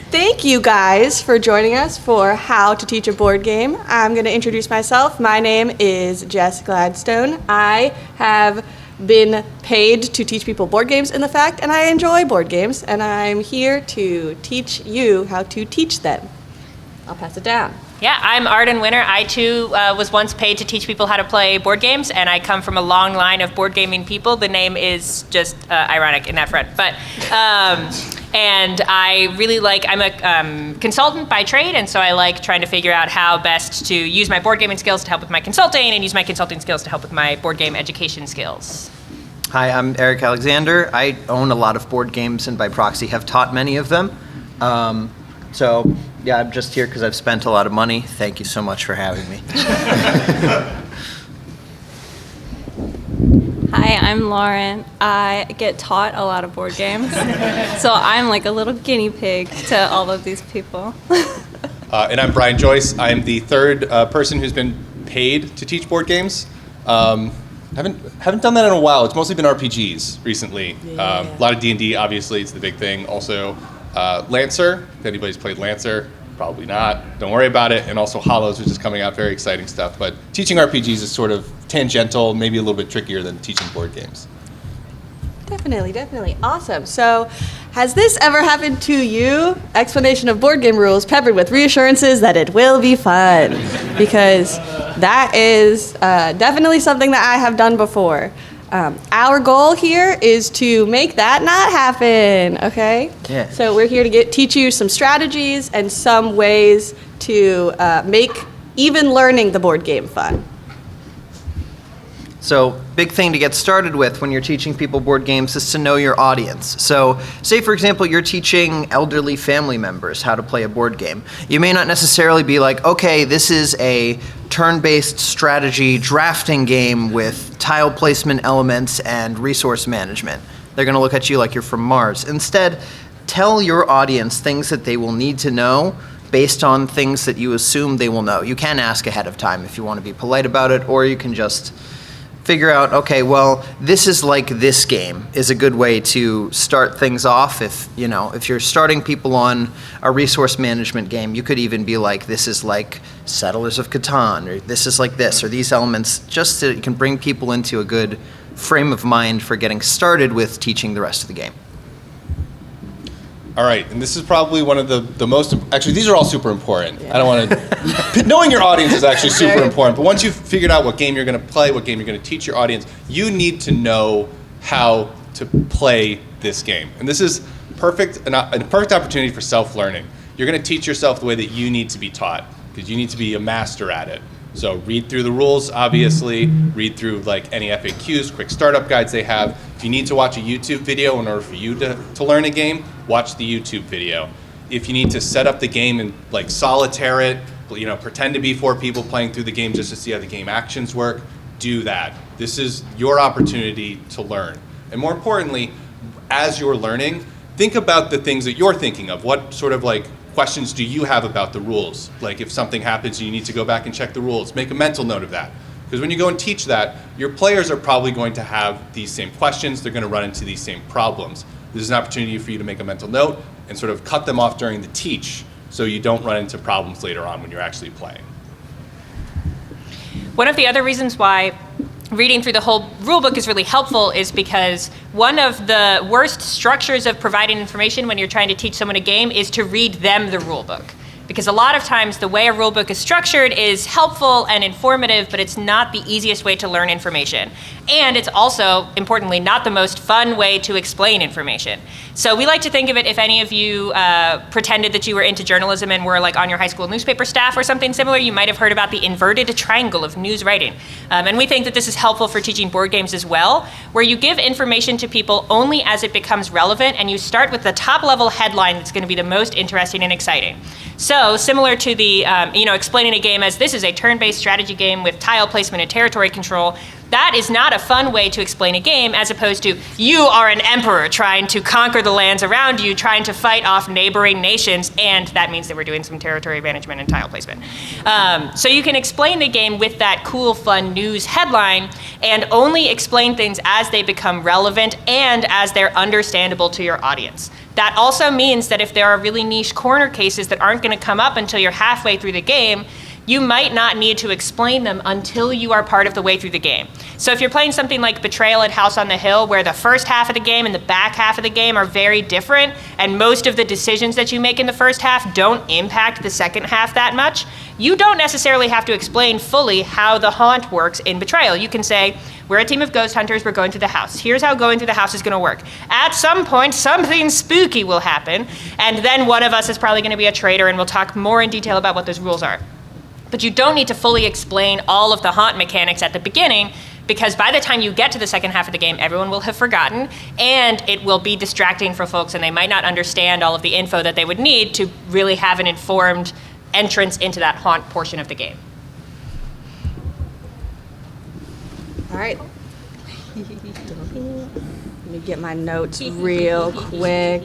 Thank you guys for joining us for How to Teach a Board Game. I'm going to introduce myself. My name is Jess Gladstone. I have been paid to teach people board games in the fact, and I enjoy board games, and I'm here to teach you how to teach them. I'll pass it down. Yeah, I'm Arden Winter. I too was once paid to teach people how to play board games, and I come from a long line of board gaming people. The name is just ironic in that front. But and I really I'm a consultant by trade, and so I like trying to figure out how best to use my board gaming skills to help with my consulting, and use my consulting skills to help with my board game education skills. Hi, I'm Eric Alexander. I own a lot of board games and by proxy have taught many of them. So yeah, I'm just here because I've spent a lot of money. Thank you so much for having me. Hi, I'm Lauren. I get taught a lot of board games, so I'm like a little guinea pig to all of these people. And I'm Brian Joyce. I'm the third person who's been paid to teach board games. Haven't done that in a while. It's mostly been RPGs recently. Yeah. A lot of D&D, obviously, it's the big thing. Also, Lancer, if anybody's played Lancer, probably not. Don't worry about it. And also Hollows, which is coming out, very exciting stuff. But teaching RPGs is sort of tangential, maybe a little bit trickier than teaching board games. Definitely. Awesome. So, has this ever happened to you? Explanation of board game rules peppered with reassurances that it will be fun. Because that is definitely something that I have done before. Our goal here is to make that not happen, okay? Yeah. So we're here to teach you some strategies and some ways to make even learning the board game fun. So, big thing to get started with when you're teaching people board games is to know your audience. So, say for example, you're teaching elderly family members how to play a board game. You may not necessarily be like, okay, this is a turn-based strategy drafting game with tile placement elements and resource management. They're going to look at you like you're from Mars. Instead, tell your audience things that they will need to know based on things that you assume they will know. You can ask ahead of time if you want to be polite about it, or you can just figure out, okay, well, this is like this game is a good way to start things off. If you're starting people on a resource management game, you could even be like, this is like Settlers of Catan, or this is like this, or these elements, just so you can bring people into a good frame of mind for getting started with teaching the rest of the game. All right, and this is probably one of the most, actually these are all super important. Yeah. I don't want to, knowing your audience is actually super important, but once you've figured out what game you're going to play, what game you're going to teach your audience, you need to know how to play this game. And this is a perfect opportunity for self-learning. You're going to teach yourself the way that you need to be taught, because you need to be a master at it. So read through the rules, obviously, read through like any FAQs, quick startup guides they have. If you need to watch a YouTube video in order for you to learn a game, watch the YouTube video. If you need to set up the game and like solitaire it, pretend to be 4 people playing through the game just to see how the game actions work, do that. This is your opportunity to learn. And more importantly, as you're learning, think about the things that you're thinking of. What sort of questions do you have about the rules? Like if something happens and you need to go back and check the rules, make a mental note of that. Because when you go and teach that, your players are probably going to have these same questions, they're going to run into these same problems. This is an opportunity for you to make a mental note and sort of cut them off during the teach so you don't run into problems later on when you're actually playing. One of the other reasons why reading through the whole rulebook is really helpful is because one of the worst structures of providing information when you're trying to teach someone a game is to read them the rulebook. Because a lot of times the way a rulebook is structured is helpful and informative, but it's not the easiest way to learn information. And it's also, importantly, not the most fun way to explain information. So we like to think of it, if any of you pretended that you were into journalism and were like on your high school newspaper staff or something similar, you might have heard about the inverted triangle of news writing. And we think that this is helpful for teaching board games as well, where you give information to people only as it becomes relevant, and you start with the top level headline that's going to be the most interesting and exciting. So similar to the, explaining a game as this is a turn-based strategy game with tile placement and territory control, That is not a fun way to explain a game, as opposed to you are an emperor trying to conquer the lands around you, trying to fight off neighboring nations, and that means that we're doing some territory management and tile placement. So you can explain the game with that cool, fun news headline, and only explain things as they become relevant and as they're understandable to your audience. That also means that if there are really niche corner cases that aren't going to come up until you're halfway through the game, you might not need to explain them until you are part of the way through the game. So if you're playing something like Betrayal at House on the Hill, where the first half of the game and the back half of the game are very different, and most of the decisions that you make in the first half don't impact the second half that much, you don't necessarily have to explain fully how the haunt works in Betrayal. You can say, we're a team of ghost hunters, we're going through the house. Here's how going through the house is gonna work. At some point, something spooky will happen, and then one of us is probably gonna be a traitor, and we'll talk more in detail about what those rules are. But you don't need to fully explain all of the haunt mechanics at the beginning, because by the time you get to the second half of the game, everyone will have forgotten, and it will be distracting for folks, and they might not understand all of the info that they would need to really have an informed entrance into that haunt portion of the game. All right. Let me get my notes real quick.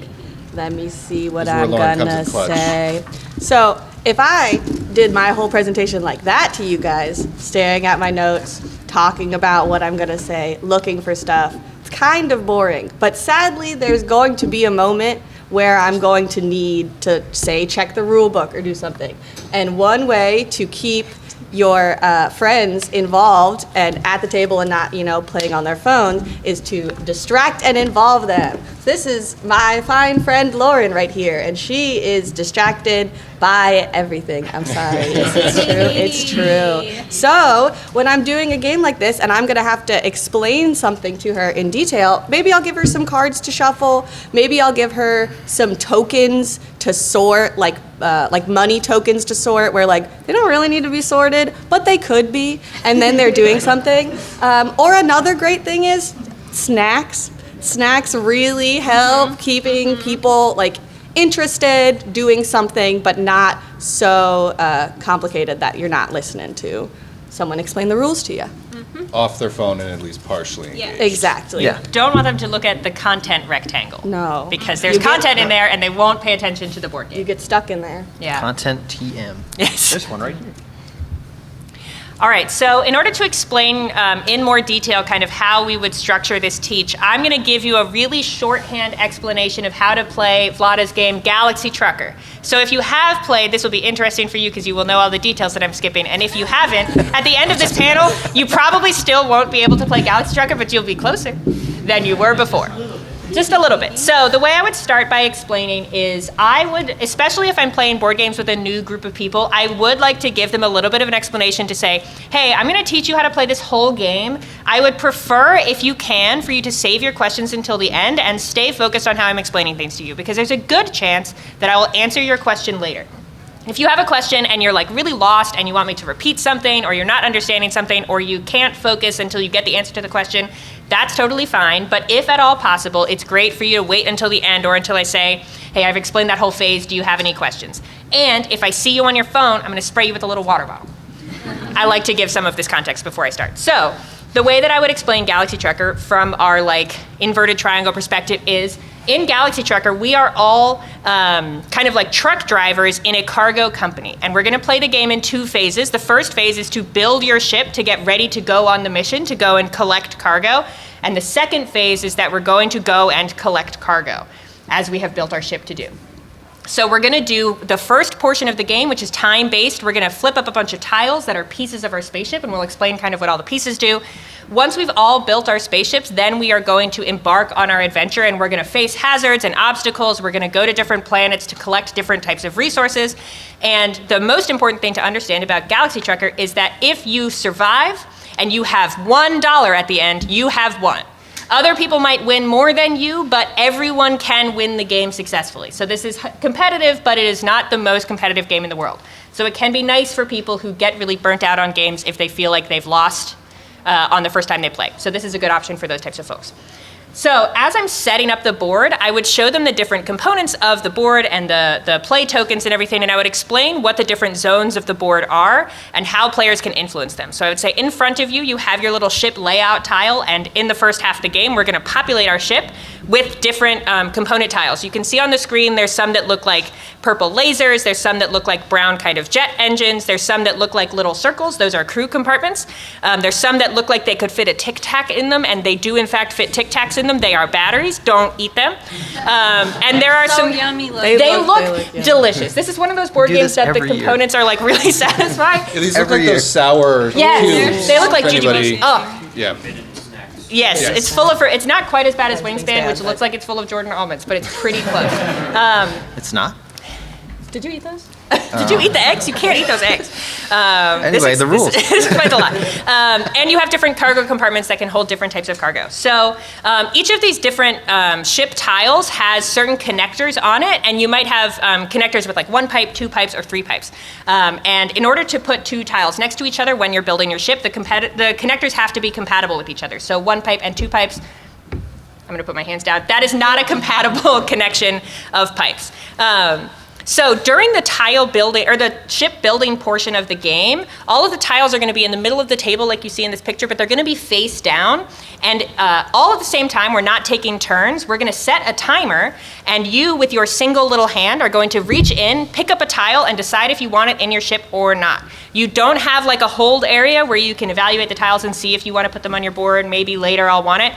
Let me see what This is where I'm Lauren comes gonna in clutch. say. So if I did my whole presentation like that to you guys, staring at my notes, talking about what I'm gonna say, looking for stuff, it's kind of boring. But sadly, there's going to be a moment where I'm going to need to, say, check the rule book or do something. And one way to keep your friends involved and at the table and not, playing on their phones is to distract and involve them. This is my fine friend Lauren right here, and she is distracted by everything. I'm sorry. It's true. So when I'm doing a game like this and I'm gonna have to explain something to her in detail, maybe I'll give her some cards to shuffle, maybe I'll give her some tokens to sort, like money tokens to sort, where they don't really need to be sorted, but they could be, and then they're doing something. Or another great thing is snacks. Snacks really help keeping people interested, doing something, but not so complicated that you're not listening to someone explain the rules to you. Off their phone and at least partially engaged. Exactly. Yeah. Don't want them to look at the content rectangle. No. Because there's content in there and they won't pay attention to the board game. You get stuck in there. Yeah. Content TM. Yes. There's one right here. All right, so in order to explain in more detail kind of how we would structure this teach, I'm going to give you a really shorthand explanation of how to play Vlada's game Galaxy Trucker. So if you have played, this will be interesting for you because you will know all the details that I'm skipping. And if you haven't, at the end of this panel, you probably still won't be able to play Galaxy Trucker, but you'll be closer than you were before. Just a little bit. So the way I would start by explaining is I would, especially if I'm playing board games with a new group of people, I would like to give them a little bit of an explanation to say, hey, I'm going to teach you how to play this whole game. I would prefer, if you can, for you to save your questions until the end and stay focused on how I'm explaining things to you, because there's a good chance that I will answer your question later. If you have a question and you're really lost and you want me to repeat something, or you're not understanding something, or you can't focus until you get the answer to the question, that's totally fine. But if at all possible, it's great for you to wait until the end or until I say, hey, I've explained that whole phase, do you have any questions? And if I see you on your phone, I'm gonna spray you with a little water bottle. I like to give some of this context before I start. So the way that I would explain Galaxy Trucker from our inverted triangle perspective is, in Galaxy Trucker, we are all kind of like truck drivers in a cargo company. And we're going to play the game in two phases. The first phase is to build your ship to get ready to go on the mission, to go and collect cargo. And the second phase is that we're going to go and collect cargo, as we have built our ship to do. So we're going to do the first portion of the game, which is time-based. We're going to flip up a bunch of tiles that are pieces of our spaceship, and we'll explain kind of what all the pieces do. Once we've all built our spaceships, then we are going to embark on our adventure, and we're going to face hazards and obstacles. We're going to go to different planets to collect different types of resources. And the most important thing to understand about Galaxy Trucker is that if you survive and you have $1 at the end, you have won. Other people might win more than you, but everyone can win the game successfully. So this is competitive, but it is not the most competitive game in the world. So it can be nice for people who get really burnt out on games if they feel like they've lost on the first time they play. So this is a good option for those types of folks. So as I'm setting up the board, I would show them the different components of the board and the play tokens and everything, and I would explain what the different zones of the board are and how players can influence them. So I would say in front of you, you have your little ship layout tile, and in the first half of the game, we're going to populate our ship with different component tiles. You can see on the screen there's some that look like purple lasers, there's some that look like brown kind of jet engines, there's some that look like little circles, those are crew compartments. There's some that look like they could fit a Tic Tac in them, and they do in fact fit Tic Tacs in them. They are batteries, don't eat them. And there are So some yummy They They look- look they look yummy. delicious. This is one of those board Do games this that the every year. components are like really satisfying. Yeah, these look Every like year. those sour Yes, cubes. they look like if Jujubes. anybody- Oh, Yeah. yes, Yes. it's full of. It's not quite as bad as Wingspan, Wingspan, which but- looks like it's full of Jordan almonds, but it's pretty close. It's not. Did you eat those? Did you eat the eggs? You can't eat those eggs. Anyway, the rules. This is quite a lot. And you have different cargo compartments that can hold different types of cargo. So each of these different ship tiles has certain connectors on it, and you might have connectors with like 1 pipe, 2 pipes, or 3 pipes. And in order to put 2 tiles next to each other when you're building your ship, the connectors have to be compatible with each other. So 1 pipe and 2 pipes. I'm gonna put my hands down. That is not a compatible connection of pipes. So during the tile building or the ship building portion of the game, all of the tiles are going to be in the middle of the table like you see in this picture, but they're going to be face down. And all at the same time, we're not taking turns. We're going to set a timer, and you with your single little hand are going to reach in, pick up a tile, and decide if you want it in your ship or not. You don't have like a hold area where you can evaluate the tiles and see if you want to put them on your board. Maybe later I'll want it.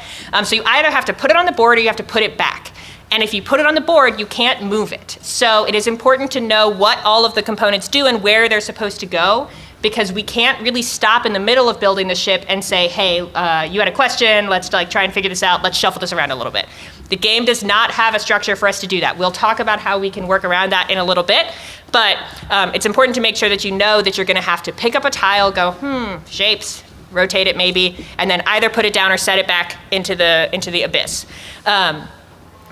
So you either have to put it on the board or you have to put it back. And if you put it on the board, you can't move it. So it is important to know what all of the components do and where they're supposed to go, because we can't really stop in the middle of building the ship and say, hey, you had a question, let's like try and figure this out, let's shuffle this around a little bit. The game does not have a structure for us to do that. We'll talk about how we can work around that in a little bit, but it's important to make sure that you know that you're gonna have to pick up a tile, go, shapes, rotate it maybe, and then either put it down or set it back into the abyss.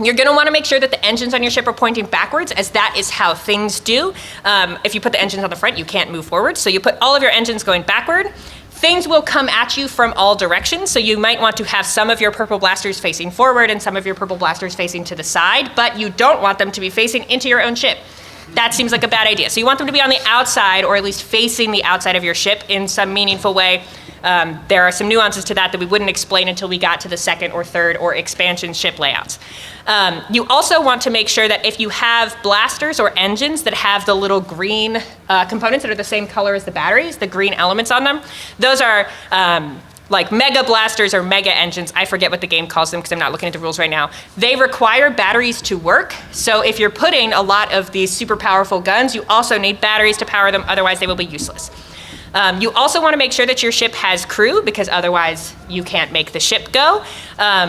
You're going to want to make sure that the engines on your ship are pointing backwards, as that is how things do. If you put the engines on the front, you can't move forward. So you put all of your engines going backward. Things will come at you from all directions. So you might want to have some of your purple blasters facing forward and some of your purple blasters facing to the side, but you don't want them to be facing into your own ship. That seems like a bad idea. So you want them to be on the outside, or at least facing the outside of your ship in some meaningful way. There are some nuances to that we wouldn't explain until we got to the second or third or expansion ship layouts. You also want to make sure that if you have blasters or engines that have the little green components that are the same color as the batteries, the green elements on them, those are like mega blasters or mega engines. I forget what the game calls them because I'm not looking at the rules right now. They require batteries to work. So if you're putting a lot of these super powerful guns, you also need batteries to power them, otherwise they will be useless. You also want to make sure that your ship has crew, because otherwise you can't make the ship go.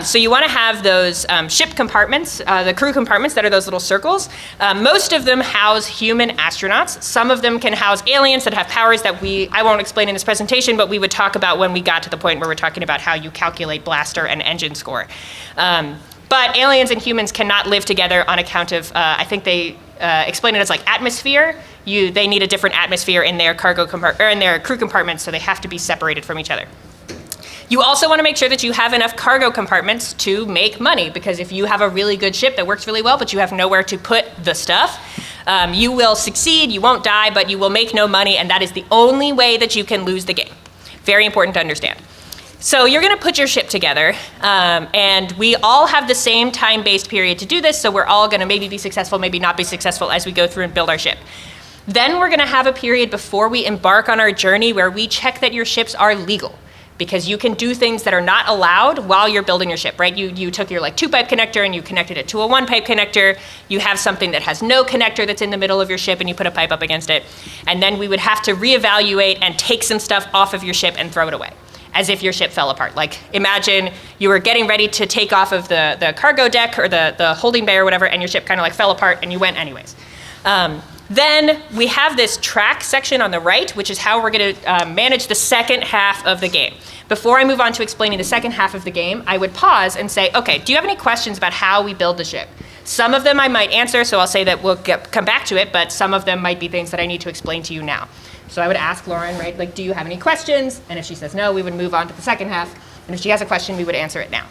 So you want to have those ship compartments, the crew compartments that are those little circles. Most of them house human astronauts. Some of them can house aliens that have powers that I won't explain in this presentation, but we would talk about when we got to the point where we're talking about how you calculate blaster and engine score. But aliens and humans cannot live together on account of, I think they explain it as like atmosphere. They need a different atmosphere in their in their crew compartments, so they have to be separated from each other. You also want to make sure that you have enough cargo compartments to make money, because if you have a really good ship that works really well, but you have nowhere to put the stuff, you will succeed, you won't die, but you will make no money, and that is the only way that you can lose the game. Very important to understand. So you're going to put your ship together, and we all have the same time-based period to do this, so we're all going to maybe be successful, maybe not be successful as we go through and build our ship. Then we're going to have a period before we embark on our journey where we check that your ships are legal, because you can do things that are not allowed while you're building your ship, right? You took your like 2-pipe connector and you connected it to a 1-pipe connector. You have something that has no connector that's in the middle of your ship and you put a pipe up against it. And then we would have to reevaluate and take some stuff off of your ship and throw it away, as if your ship fell apart. Like imagine you were getting ready to take off of the cargo deck or the holding bay or whatever, and your ship kind of like fell apart and you went anyways. Then we have this track section on the right, which is how we're going to manage the second half of the game. Before I move on to explaining the second half of the game, I would pause and say, okay, do you have any questions about how we build the ship? Some of them I might answer, so I'll say that we'll come back to it, but some of them might be things that I need to explain to you now. So I would ask Lauren, right, like, do you have any questions? And if she says no, we would move on to the second half. And if she has a question, we would answer it now.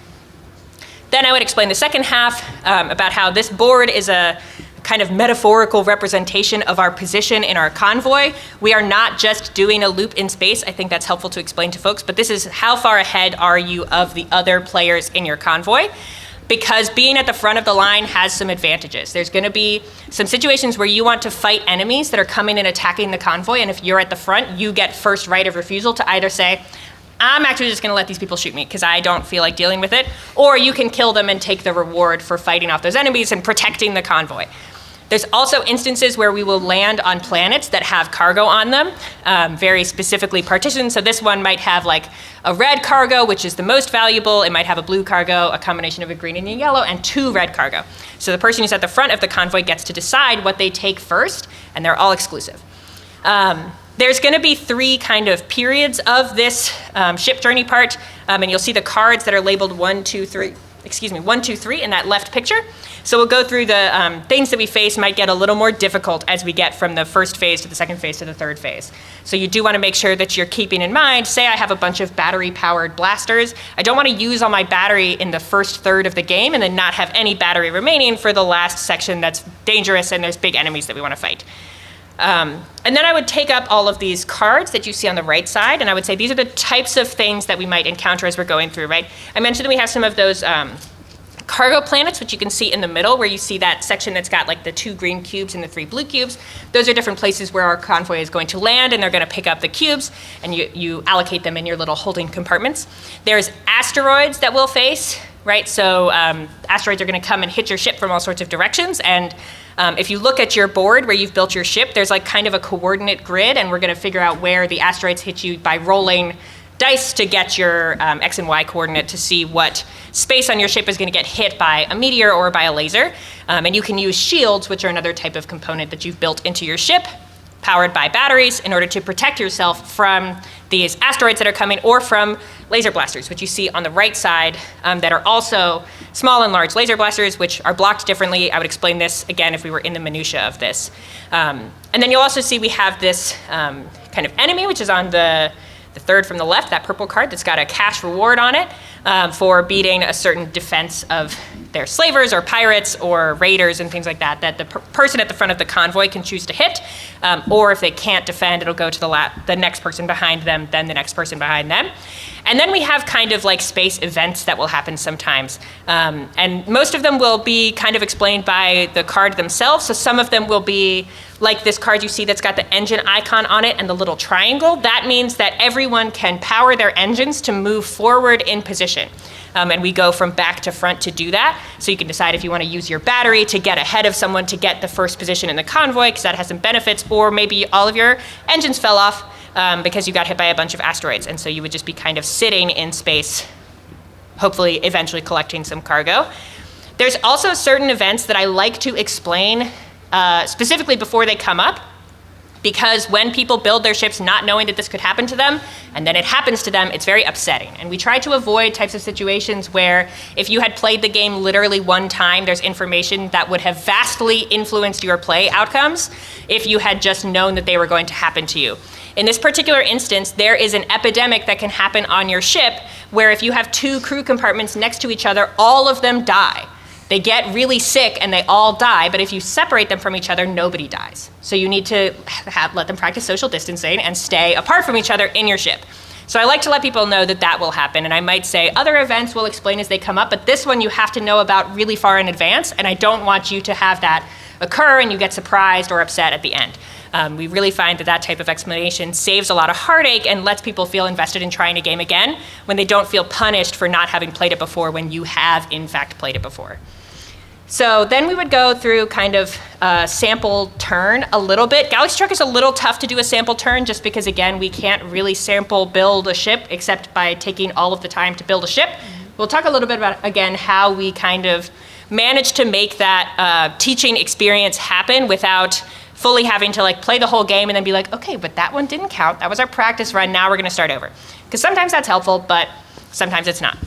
Then I would explain the second half about how this board is a kind of metaphorical representation of our position in our convoy. We are not just doing a loop in space. I think that's helpful to explain to folks, but this is how far ahead are you of the other players in your convoy? Because being at the front of the line has some advantages. There's going to be some situations where you want to fight enemies that are coming and attacking the convoy, and if you're at the front, you get first right of refusal to either say, I'm actually just going to let these people shoot me because I don't feel like dealing with it, or you can kill them and take the reward for fighting off those enemies and protecting the convoy. There's also instances where we will land on planets that have cargo on them, very specifically partitioned. So this one might have like a red cargo, which is the most valuable. It might have a blue cargo, a combination of a green and a yellow, and 2 red cargo. So the person who's at the front of the convoy gets to decide what they take first, and they're all exclusive. There's going to be 3 kind of periods of this ship journey part, and you'll see the cards that are labeled 1, 2, 3 in that left picture. So we'll go through the things that we face might get a little more difficult as we get from the first phase to the second phase to the third phase. So you do want to make sure that you're keeping in mind, say I have a bunch of battery-powered blasters. I don't want to use all my battery in the first third of the game and then not have any battery remaining for the last section that's dangerous and there's big enemies that we want to fight. And then I would take up all of these cards that you see on the right side, and I would say these are the types of things that we might encounter as we're going through, right? I mentioned that we have some of those cargo planets, which you can see in the middle, where you see that section that's got like the 2 green cubes and the 3 blue cubes. Those are different places where our convoy is going to land, and they're going to pick up the cubes, and you allocate them in your little holding compartments. There's asteroids that we'll face, right? So asteroids are going to come and hit your ship from all sorts of directions, and if you look at your board where you've built your ship, there's like kind of a coordinate grid, and we're going to figure out where the asteroids hit you by rolling dice to get your X and Y coordinate to see what space on your ship is going to get hit by a meteor or by a laser. And you can use shields, which are another type of component that you've built into your ship, powered by batteries, in order to protect yourself from these asteroids that are coming or from laser blasters, which you see on the right side, that are also small and large laser blasters, which are blocked differently. I would explain this again if we were in the minutia of this. And then you'll also see we have this kind of enemy, which is on the third from the left, that purple card that's got a cash reward on it for beating a certain defense of their slavers or pirates or raiders and things like that, that the person at the front of the convoy can choose to hit, or if they can't defend, it'll go to the next person behind them, then the next person behind them. And then we have kind of like space events that will happen sometimes. And most of them will be kind of explained by the card themselves. So some of them will be like this card you see that's got the engine icon on it and the little triangle. That means that everyone can power their engines to move forward in position. And we go from back to front to do that. So you can decide if you want to use your battery to get ahead of someone to get the first position in the convoy, because that has some benefits, or maybe all of your engines fell off because you got hit by a bunch of asteroids. And so you would just be kind of sitting in space, hopefully eventually collecting some cargo. There's also certain events that I like to explain specifically before they come up, because when people build their ships not knowing that this could happen to them, and then it happens to them, it's very upsetting. And we try to avoid types of situations where if you had played the game literally one time, there's information that would have vastly influenced your play outcomes if you had just known that they were going to happen to you. In this particular instance, there is an epidemic that can happen on your ship where if you have 2 crew compartments next to each other, all of them die. They get really sick and they all die, but if you separate them from each other, nobody dies. So you need to let them practice social distancing and stay apart from each other in your ship. So I like to let people know that that will happen, and I might say other events we'll explain as they come up, but this one you have to know about really far in advance, and I don't want you to have that occur and you get surprised or upset at the end. We really find that that type of explanation saves a lot of heartache and lets people feel invested in trying a game again when they don't feel punished for not having played it before when you have in fact played it before. So then we would go through kind of a sample turn a little bit. Galaxy Truck is a little tough to do a sample turn just because, again, we can't really sample build a ship except by taking all of the time to build a ship. We'll talk a little bit about, again, how we kind of manage to make that teaching experience happen without fully having to like play the whole game and then be like, okay, but that one didn't count. That was our practice run. Now we're going to start over. Because sometimes that's helpful, but sometimes it's not.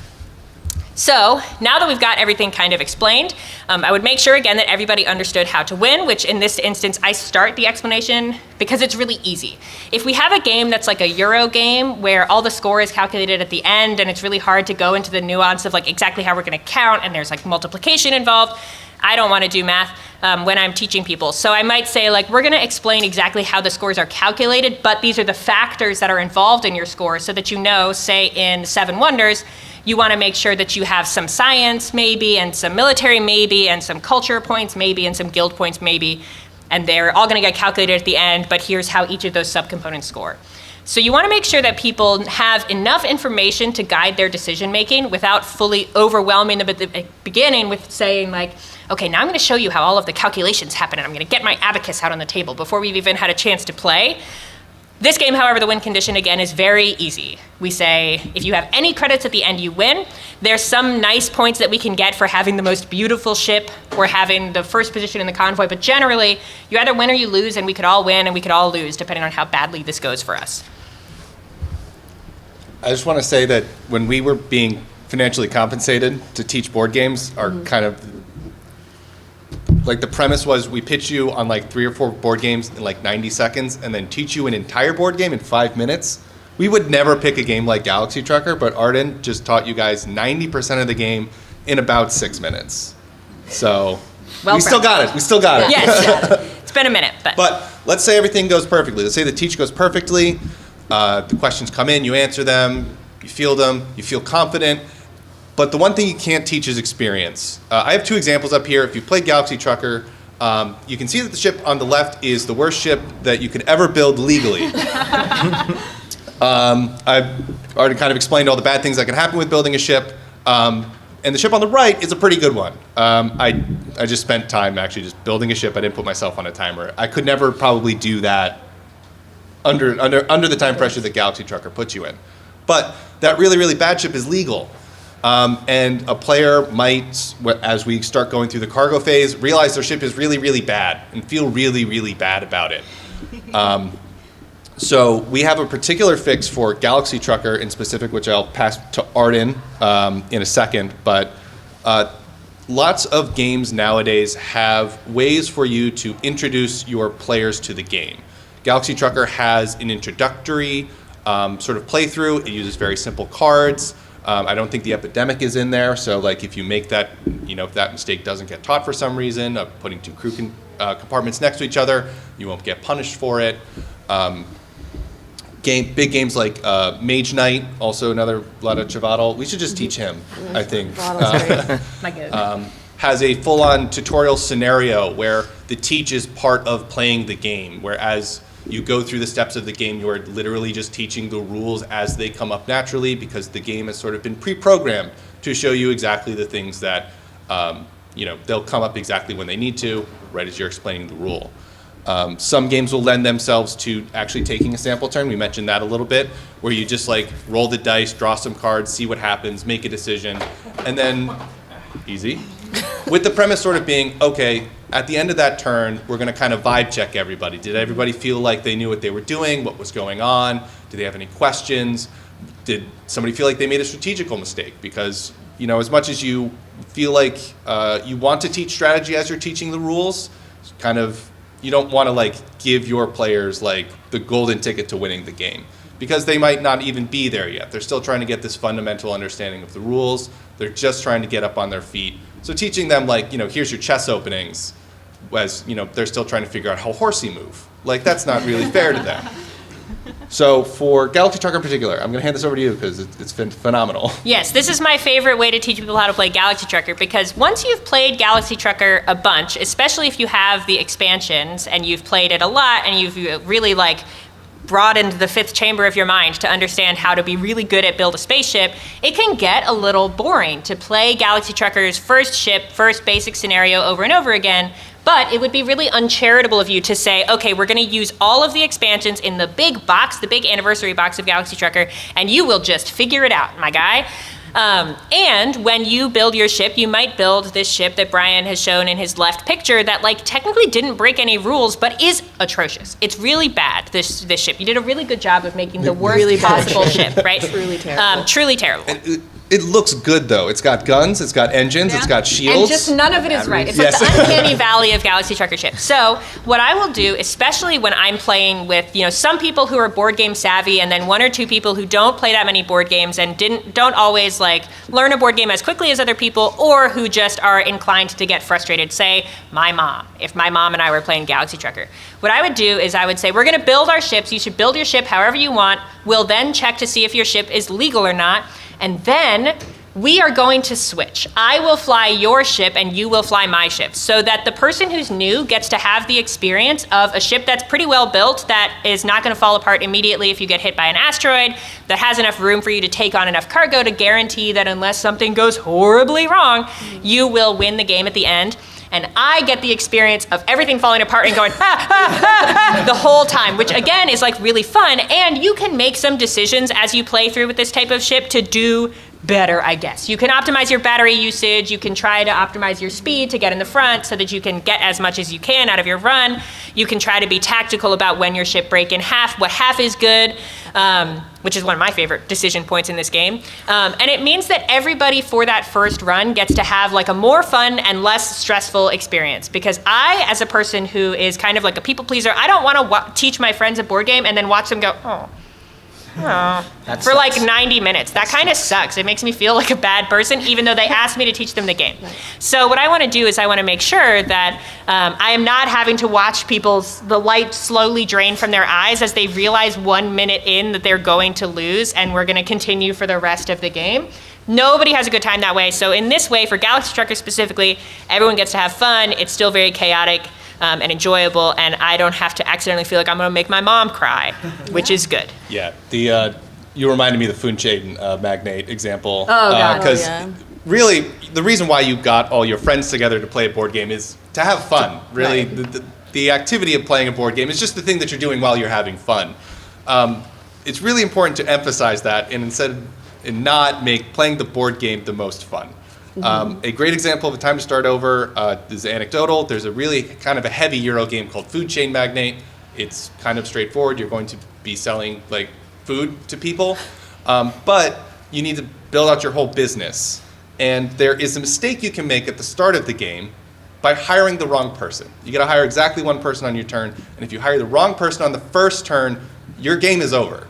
So now that we've got everything kind of explained, I would make sure again that everybody understood how to win, which in this instance, I start the explanation because it's really easy. If we have a game that's like a Euro game where all the score is calculated at the end and it's really hard to go into the nuance of like exactly how we're gonna count and there's like multiplication involved, I don't want to do math when I'm teaching people. So I might say like, we're gonna explain exactly how the scores are calculated, but these are the factors that are involved in your score so that you know, say in Seven Wonders, you want to make sure that you have some science maybe, and some military maybe, and some culture points maybe, and some guild points maybe, and they're all going to get calculated at the end, but here's how each of those subcomponents score. So you want to make sure that people have enough information to guide their decision making without fully overwhelming them at the beginning with saying like, okay, now I'm going to show you how all of the calculations happen, and I'm going to get my abacus out on the table before we've even had a chance to play. This game, however, the win condition, again, is very easy. We say, if you have any credits at the end, you win. There's some nice points that we can get for having the most beautiful ship or having the first position in the convoy, but generally, you either win or you lose, and we could all win and we could all lose, depending on how badly this goes for us. I just want to say that when we were being financially compensated to teach board games, our kind of, like the premise was we pitch you on like 3 or 4 board games in like 90 seconds and then teach you an entire board game in 5 minutes. We would never pick a game like Galaxy Trucker, but Arden just taught you guys 90% of the game in about 6 minutes. So we still got it. We still got it. Yes, it's been a minute. But let's say everything goes perfectly. Let's say the teach goes perfectly. The questions come in, you answer them, you feel confident. But the one thing you can't teach is experience. I have 2 examples up here. If you played Galaxy Trucker, you can see that the ship on the left is the worst ship that you could ever build legally. I've already kind of explained all the bad things that can happen with building a ship. And the ship on the right is a pretty good one. I just spent time actually just building a ship. I didn't put myself on a timer. I could never probably do that under the time pressure that Galaxy Trucker puts you in. But that really, really bad ship is legal. And a player might, as we start going through the cargo phase, realize their ship is really, really bad and feel really, really bad about it. So we have a particular fix for Galaxy Trucker in specific, which I'll pass to Arden in a second. But lots of games nowadays have ways for you to introduce your players to the game. Galaxy Trucker has an introductory sort of playthrough. It uses very simple cards. I don't think the epidemic is in there, so like if you make that, if that mistake doesn't get taught for some reason, of putting 2 crew compartments next to each other, you won't get punished for it. Big games like Mage Knight, also another lot of Chivatal. We should just teach him, I think. Has a full-on tutorial scenario where the teach is part of playing the game, whereas you go through the steps of the game, you are literally just teaching the rules as they come up naturally because the game has sort of been pre-programmed to show you exactly the things that, they'll come up exactly when they need to, right as you're explaining the rule. Some games will lend themselves to actually taking a sample turn. We mentioned that a little bit, where you just like roll the dice, draw some cards, see what happens, make a decision, and then easy. With the premise sort of being, okay, at the end of that turn, we're going to kind of vibe check everybody. Did everybody feel like they knew what they were doing, what was going on? Do they have any questions? Did somebody feel like they made a strategical mistake? Because, as much as you feel like you want to teach strategy as you're teaching the rules, kind of, you don't want to like give your players like the golden ticket to winning the game, because they might not even be there yet. They're still trying to get this fundamental understanding of the rules. They're just trying to get up on their feet. So teaching them like, here's your chess openings, as, they're still trying to figure out how horsey move. Like, that's not really fair to them. So for Galaxy Trucker in particular, I'm going to hand this over to you because it's been phenomenal. Yes, this is my favorite way to teach people how to play Galaxy Trucker, because once you've played Galaxy Trucker a bunch, especially if you have the expansions and you've played it a lot and you've really like broadened the 5th chamber of your mind to understand how to be really good at build a spaceship, it can get a little boring to play Galaxy Trucker's first ship, first basic scenario over and over again. But it would be really uncharitable of you to say, okay, we're going to use all of the expansions in the big box, the big anniversary box of Galaxy Trucker, and you will just figure it out, my guy. And when you build your ship, you might build this ship that Brian has shown in his left picture that like technically didn't break any rules, but is atrocious. It's really bad, this ship. You did a really good job of making the worst possible ship, right? Truly terrible. Truly terrible. And It looks good though. It's got guns, it's got engines, it's got shields. And just none of it is right. It's Yes. like the uncanny valley of Galaxy Trucker ships. So what I will do, especially when I'm playing with, some people who are board game savvy, and then one or two people who don't play that many board games and don't always learn a board game as quickly as other people, or who just are inclined to get frustrated. Say my mom. If my mom and I were playing Galaxy Trucker, what I would do is I would say, we're going to build our ships. You should build your ship however you want. We'll then check to see if your ship is legal or not. And then we are going to switch. I will fly your ship and you will fly my ship, so that the person who's new gets to have the experience of a ship that's pretty well built, that is not going to fall apart immediately if you get hit by an asteroid, that has enough room for you to take on enough cargo to guarantee that unless something goes horribly wrong, you will win the game at the end. And I get the experience of everything falling apart and going, the whole time, which again is really fun. And you can make some decisions as you play through with this type of ship to do better, I guess. You can optimize your battery usage. You can try to optimize your speed to get in the front so that you can get as much as you can out of your run. You can try to be tactical about when your ship break in half, what half is good, which is one of my favorite decision points in this game. And it means that everybody for that first run gets to have a more fun and less stressful experience. Because I, as a person who is kind of like a people pleaser, I don't want to teach my friends a board game and then watch them go, for 90 minutes. That kind of sucks. It makes me feel like a bad person, even though they asked me to teach them the game. So what I want to do is I want to make sure that I am not having to watch the light slowly drain from their eyes as they realize 1 minute in that they're going to lose and we're going to continue for the rest of the game. Nobody has a good time that way. So in this way, for Galaxy Trucker specifically, everyone gets to have fun. It's still very chaotic and enjoyable, and I don't have to accidentally feel like I'm going to make my mom cry, which is good. Yeah, you reminded me of the Food Chain Magnate example. Oh, God. Because really, the reason why you got all your friends together to play a board game is to have fun. Really, right. The activity of playing a board game is just the thing that you're doing while you're having fun. It's really important to emphasize that, and not make playing the board game the most fun. A great example of a time to start over is anecdotal. There's a really kind of a heavy Euro game called Food Chain Magnate. It's kind of straightforward. You're going to be selling food to people, but you need to build out your whole business. And there is a mistake you can make at the start of the game by hiring the wrong person. You got to hire exactly one person on your turn, and if you hire the wrong person on the first turn, your game is over.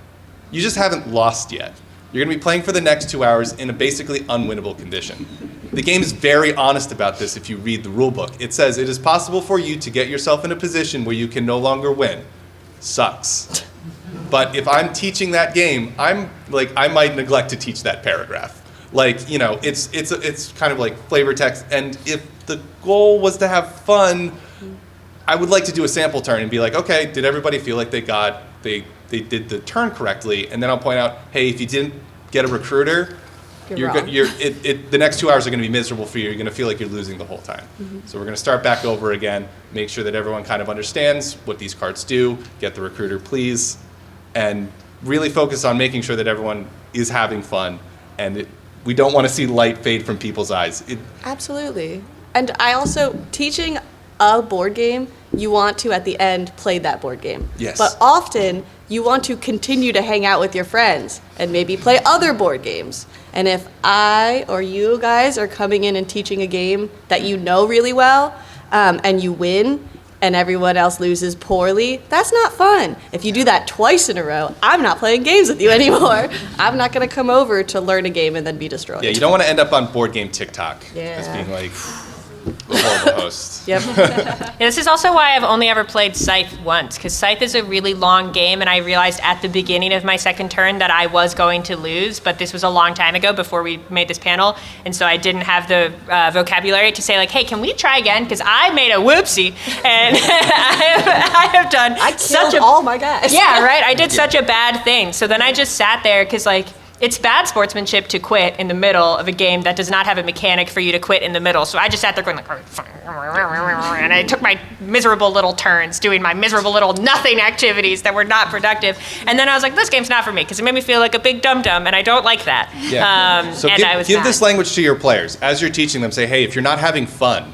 You just haven't lost yet. You're going to be playing for the next 2 hours in a basically unwinnable condition. The game is very honest about this if you read the rule book. It says it is possible for you to get yourself in a position where you can no longer win. Sucks. But if I'm teaching that game, I might neglect to teach that paragraph. It's kind of like flavor text. And if the goal was to have fun, I would like to do a sample turn and be like, okay, did everybody feel like they did the turn correctly? And then I'll point out, hey, if you didn't get a recruiter, the next 2 hours are going to be miserable for you. You're going to feel like you're losing the whole time. So we're going to start back over again, make sure that everyone kind of understands what these cards do, get the recruiter, please, and really focus on making sure that everyone is having fun. And we don't want to see light fade from people's eyes. Absolutely. And I also, teaching a board game, you want to, at the end, play that board game. Yes. But often, you want to continue to hang out with your friends and maybe play other board games. And if I or you guys are coming in and teaching a game that you know really well, and you win, and everyone else loses poorly, that's not fun. If you do that twice in a row, I'm not playing games with you anymore. I'm not going to come over to learn a game and then be destroyed. Yeah, you don't want to end up on board game TikTok as being a horrible host. Yep. This is also why I've only ever played Scythe once, because Scythe is a really long game, and I realized at the beginning of my second turn that I was going to lose, but this was a long time ago before we made this panel, and so I didn't have the vocabulary to say, hey, can we try again? Because I made a whoopsie, and I have done such all my guys. Yeah, right? I did such a bad thing. So then I just sat there, because it's bad sportsmanship to quit in the middle of a game that does not have a mechanic for you to quit in the middle. So I just sat there going and I took my miserable little turns doing my miserable little nothing activities that were not productive. And then I was like, this game's not for me, because it made me feel like a big dum-dum, and I don't like that. Yeah. So give this language to your players. As you're teaching them, say, hey, if you're not having fun,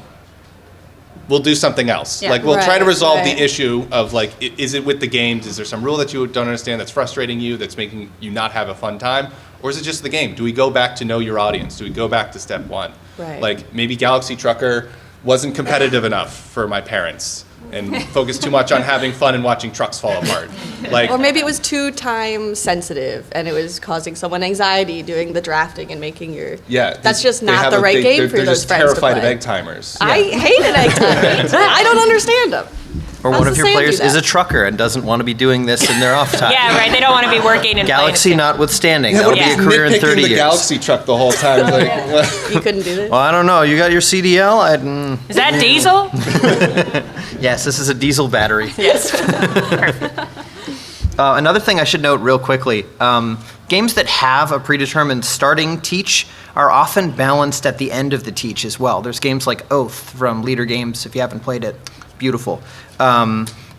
we'll do something else. Yeah. Like we'll try to Right, resolve right. the issue of like, is it with the games? Is there some rule that you don't understand that's frustrating you, that's making you not have a fun time? Or is it just the game? Do we go back to know your audience? Do we go back to step one? Right. Like maybe Galaxy Trucker wasn't competitive enough for my parents and focused too much on having fun and watching trucks fall apart. Like, Or maybe it was too time sensitive and it was causing someone anxiety doing the drafting and making your. yeah. That's just they not have the a- right they- game they're- for they're those just friends to terrified of play. egg timers. I hated egg timers. I don't understand them. Or How's one the of your sand do players is that? a trucker and doesn't want to be doing this in their off time. Yeah, right. They don't want to be working and Galaxy playing. notwithstanding, Yeah, that'll what be if a he's career in nitpicking 30 the years. Galaxy truck the whole time? Like, You couldn't do this? Well, I don't know. You got your CDL? Is that diesel? Yes, this is a diesel battery. Yes. Another thing I should note real quickly, games that have a predetermined starting teach are often balanced at the end of the teach as well. There's games like Oath from Leader Games, if you haven't played it, beautiful.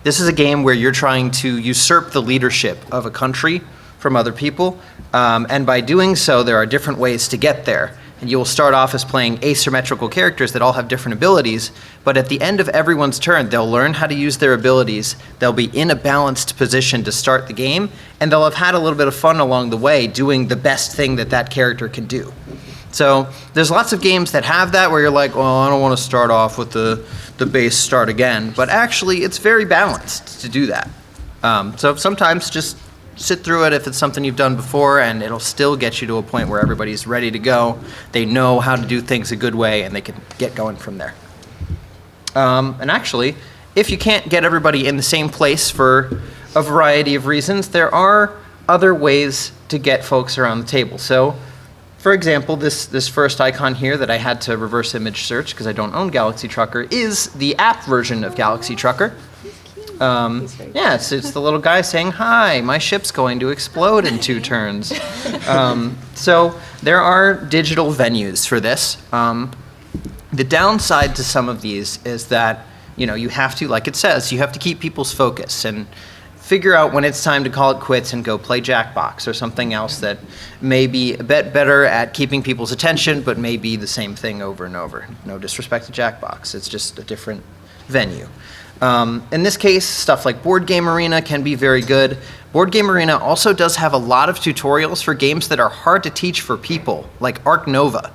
This is a game where you're trying to usurp the leadership of a country from other people, and by doing so, there are different ways to get there. And you will start off as playing asymmetrical characters that all have different abilities, but at the end of everyone's turn, they'll learn how to use their abilities, they'll be in a balanced position to start the game, and they'll have had a little bit of fun along the way doing the best thing that that character can do. So there's lots of games that have that where you're like, well, I don't want to start off with the base start again, but actually it's very balanced to do that. So sometimes just sit through it if it's something you've done before, and it'll still get you to a point where everybody's ready to go. They know how to do things a good way, and they can get going from there. And actually, if you can't get everybody in the same place for a variety of reasons, there are other ways to get folks around the table. So, for example, this first icon here that I had to reverse image search because I don't own Galaxy Trucker is the app version of Galaxy Trucker. Yeah, it's the little guy saying, "Hi, my ship's going to explode in 2 turns." So there are digital venues for this. The downside to some of these is that, you have to, like it says, you have to keep people's focus and figure out when it's time to call it quits and go play Jackbox or something else that may be a bit better at keeping people's attention, but may be the same thing over and over. No disrespect to Jackbox, it's just a different venue. In this case, stuff like Boardgame Arena can be very good. Boardgame Arena also does have a lot of tutorials for games that are hard to teach for people, like Arc Nova.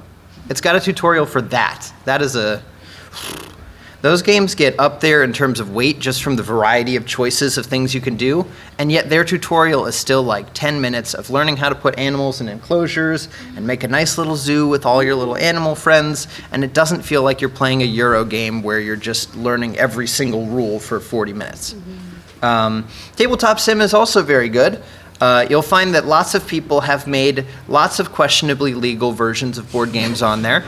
It's got a tutorial for that. Those games get up there in terms of weight just from the variety of choices of things you can do, and yet their tutorial is still like 10 minutes of learning how to put animals in enclosures and make a nice little zoo with all your little animal friends, and it doesn't feel like you're playing a Euro game where you're just learning every single rule for 40 minutes. Tabletop Sim is also very good. You'll find that lots of people have made lots of questionably legal versions of board games on there.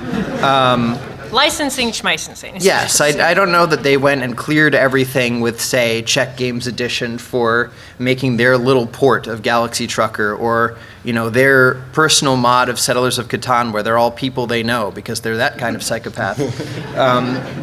Licensing, schmicensing. Yes, I don't know that they went and cleared everything with, say, Czech Games Edition for making their little port of Galaxy Trucker, or their personal mod of Settlers of Catan where they're all people they know because they're that kind of psychopath.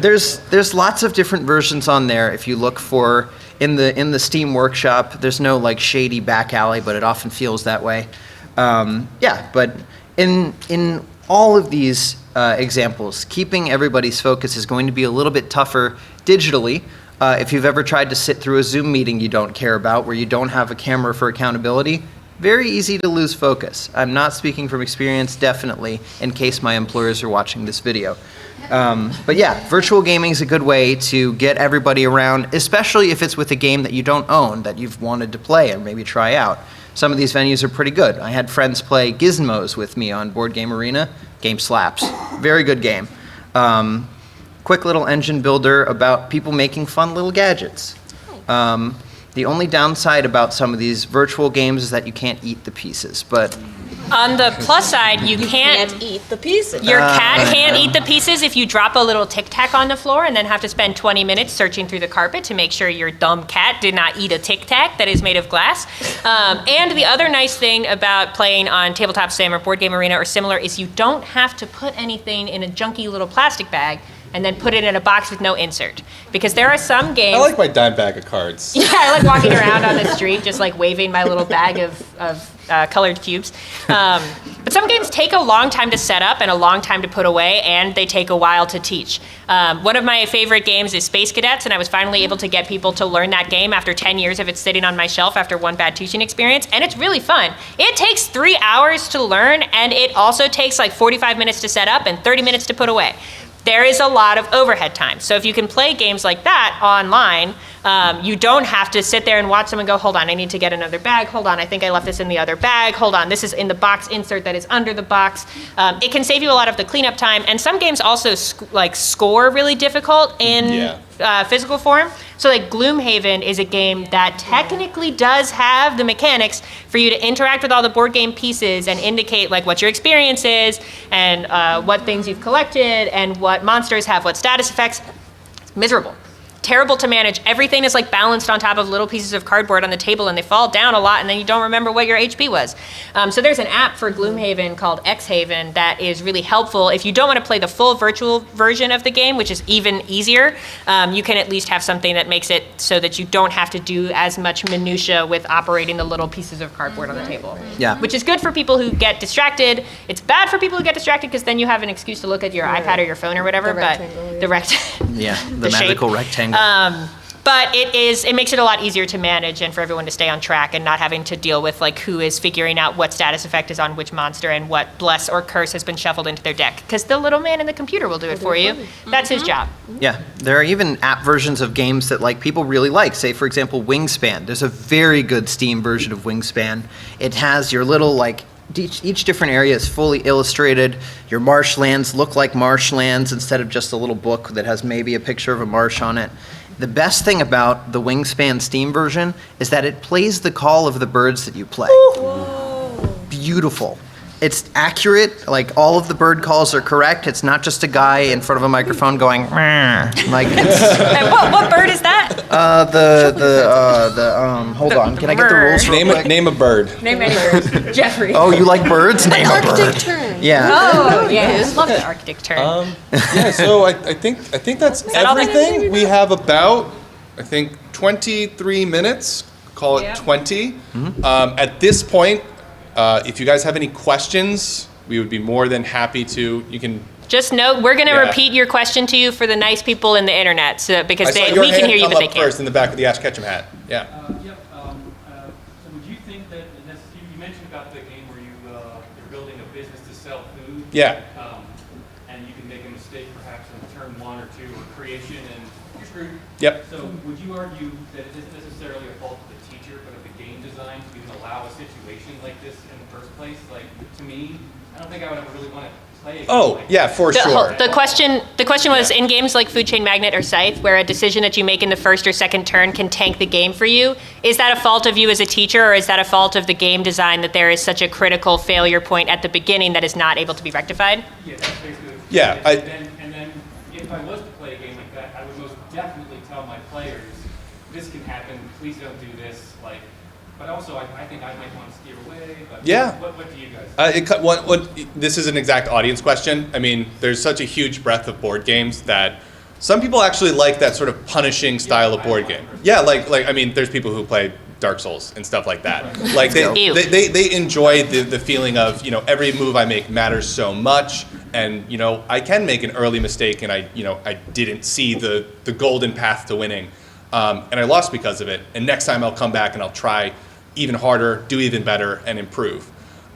There's lots of different versions on there. If you look for in the Steam Workshop, there's no like shady back alley, but it often feels that way. But in all of these examples, keeping everybody's focus is going to be a little bit tougher digitally. If you've ever tried to sit through a Zoom meeting you don't care about, where you don't have a camera for accountability, very easy to lose focus. I'm not speaking from experience, definitely, in case my employers are watching this video. But yeah, virtual gaming is a good way to get everybody around, especially if it's with a game that you don't own, that you've wanted to play or maybe try out. Some of these venues are pretty good. I had friends play Gizmos with me on Boardgame Arena. Game slaps. Very good game. Quick little engine builder about people making fun little gadgets. The only downside about some of these virtual games is that you can't eat the pieces, but On the plus side, you can't eat the pieces. Your cat can't eat the pieces if you drop a little Tic Tac on the floor and then have to spend 20 minutes searching through the carpet to make sure your dumb cat did not eat a Tic Tac that is made of glass. And the other nice thing about playing on Tabletop Sim or Boardgame Arena or similar is you don't have to put anything in a junky little plastic bag and then put it in a box with no insert. Because there are some games... I like my dime bag of cards. Yeah, I like walking around on the street just like waving my little bag of colored cubes. But some games take a long time to set up and a long time to put away, and they take a while to teach. One of my favorite games is Space Cadets, and I was finally able to get people to learn that game after 10 years of it sitting on my shelf after one bad teaching experience, and it's really fun. It takes 3 hours to learn, and it also takes like 45 minutes to set up and 30 minutes to put away. There is a lot of overhead time. So if you can play games like that online, you don't have to sit there and watch someone go, hold on, I need to get another bag. Hold on, I think I left this in the other bag. Hold on, this is in the box insert that is under the box. It can save you a lot of the cleanup time. And some games also score really difficult in physical form. So like Gloomhaven is a game that technically does have the mechanics for you to interact with all the board game pieces and indicate like what your experience is and what things you've collected and what monsters have what status effects. It's miserable. Terrible to manage. Everything is like balanced on top of little pieces of cardboard on the table and they fall down a lot and then you don't remember what your HP was. So there's an app for Gloomhaven called X-Haven that is really helpful. If you don't want to play the full virtual version of the game, which is even easier, you can at least have something that makes it so that you don't have to do as much minutia with operating the little pieces of cardboard on the table. Yeah. Which is good for people who get distracted. It's bad for people who get distracted because then you have an excuse to look at your iPad or your phone or whatever. The rectangle, but the rectangle. Yeah, the shape. magical rectangle. But it makes it a lot easier to manage and for everyone to stay on track and not having to deal with like who is figuring out what status effect is on which monster and what bless or curse has been shuffled into their deck. Because the little man in the computer will do it for you. That's his job. Yeah, there are even app versions of games that like people really like. Say, for example, Wingspan. There's a very good Steam version of Wingspan. It has your little like each different area is fully illustrated. Your marshlands look like marshlands instead of just a little book that has maybe a picture of a marsh on it. The best thing about the Wingspan Steam version is that it plays the call of the birds that you play. Whoa. Beautiful. It's accurate, like all of the bird calls are correct. It's not just a guy in front of a microphone going, "Meh." Like it's what bird is that? hold on, can I get the rules real quick? Name a bird. Name any bird. Jeffrey. Oh, you like birds? Name a bird. Arctic tern. Yeah. Oh, yes. Love the Arctic tern. Yeah, so I think that's that all that everything. We have about, I think, 23 minutes. Call it 20. At this point, if you guys have any questions, we would be more than happy to. You can. Just note, we're going to repeat your question to you for the nice people in the internet, so because I saw your we can hand hear you, come but they up can't. first in the back of the Ash Ketchum hat. Yeah. So would you think that you mentioned about the game where you're building a business to sell food? Yeah. And you can make a mistake perhaps in turn 1 or 2 or creation and you're screwed. Yep. So would you argue that it isn't necessarily a fault of the teacher but of the game design to even allow a situation like this in the first place? Like, to me, I don't think I would ever really want to play a game like yeah, that. for sure. The question was, in games like Food Chain Magnate or Scythe, where a decision that you make in the first or second turn can tank the game for you, is that a fault of you as a teacher, or is that a fault of the game design that there is such a critical failure point at the beginning that is not able to be rectified? Yeah, that's basically. Yeah, And then if I was to play a game like that, I would most definitely tell my players, this can happen, please don't do this. Like, but also I think I might want to steer away. But Yeah. What do you guys? This is an exact audience question. I mean, there's such a huge breadth of board games that some people actually like that sort of punishing style of board game. Yeah, like I mean, there's people who play Dark Souls and stuff like that. Like they enjoy the feeling of, you know, every move I make matters so much, and you know, I can make an early mistake and I didn't see the golden path to winning, and I lost because of it. And next time I'll come back and I'll try even harder, do even better, and improve.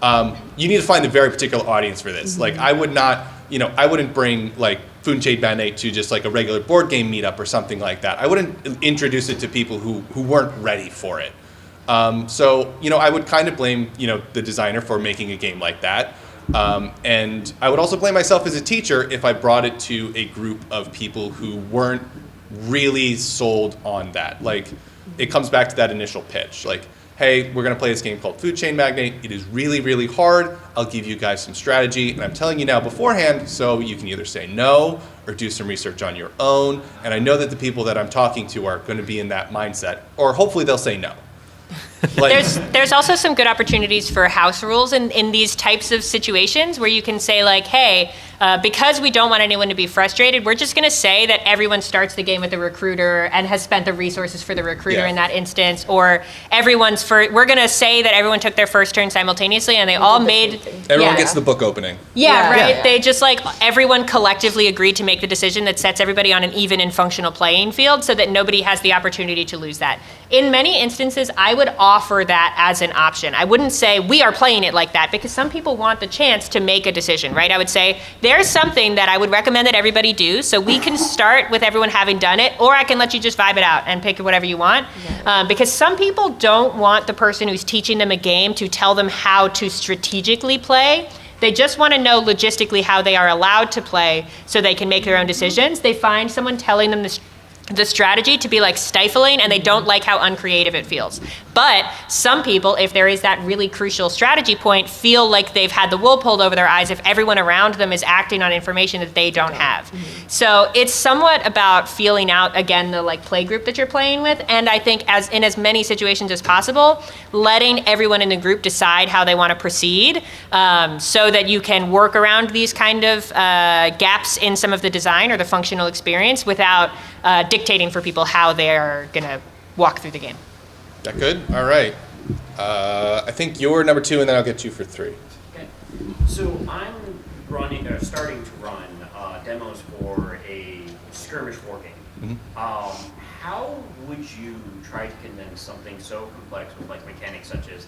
You need to find a very particular audience for this. Like I wouldn't bring like Food Chain Magnate to just like a regular board game meetup or something like that. I wouldn't introduce it to people who weren't ready for it. So, you know, I would kind of blame, you know, the designer for making a game like that. And I would also blame myself as a teacher if I brought it to a group of people who weren't really sold on that. Like, it comes back to that initial pitch. Like, hey, we're going to play this game called Food Chain Magnate. It is really, really hard. I'll give you guys some strategy. And I'm telling you now beforehand, so you can either say no or do some research on your own. And I know that the people that I'm talking to are going to be in that mindset. Or hopefully they'll say no. Like, There's also some good opportunities for house rules in these types of situations where you can say like, hey, because we don't want anyone to be frustrated, we're just going to say that everyone starts the game with a recruiter and has spent the resources for the recruiter in that instance, or we're going to say that everyone took their first turn simultaneously and they all made... Everyone gets the book opening. Yeah, right. Yeah. They just everyone collectively agreed to make the decision that sets everybody on an even and functional playing field so that nobody has the opportunity to lose that. In many instances, I would offer that as an option. I wouldn't say we are playing it like that because some people want the chance to make a decision, right? I would say there's something that I would recommend that everybody do, so we can start with everyone having done it, or I can let you just vibe it out and pick whatever you want. Because some people don't want the person who's teaching them a game to tell them how to strategically play. They just want to know logistically how they are allowed to play so they can make their own decisions. They find someone telling them the strategy to be stifling, and they don't like how uncreative it feels. But some people, if there is that really crucial strategy point, feel like they've had the wool pulled over their eyes if everyone around them is acting on information that they don't have. So it's somewhat about feeling out, again, the play group that you're playing with, and I think in as many situations as possible, letting everyone in the group decide how they want to proceed, so that you can work around these kind of gaps in some of the design or the functional experience without dictating for people how they're going to walk through the game. That good? All right. I think you're number 2, and then I'll get you for 3. Okay. So I'm starting to run demos for a skirmish war game. How would you try to condense something so complex with mechanics such as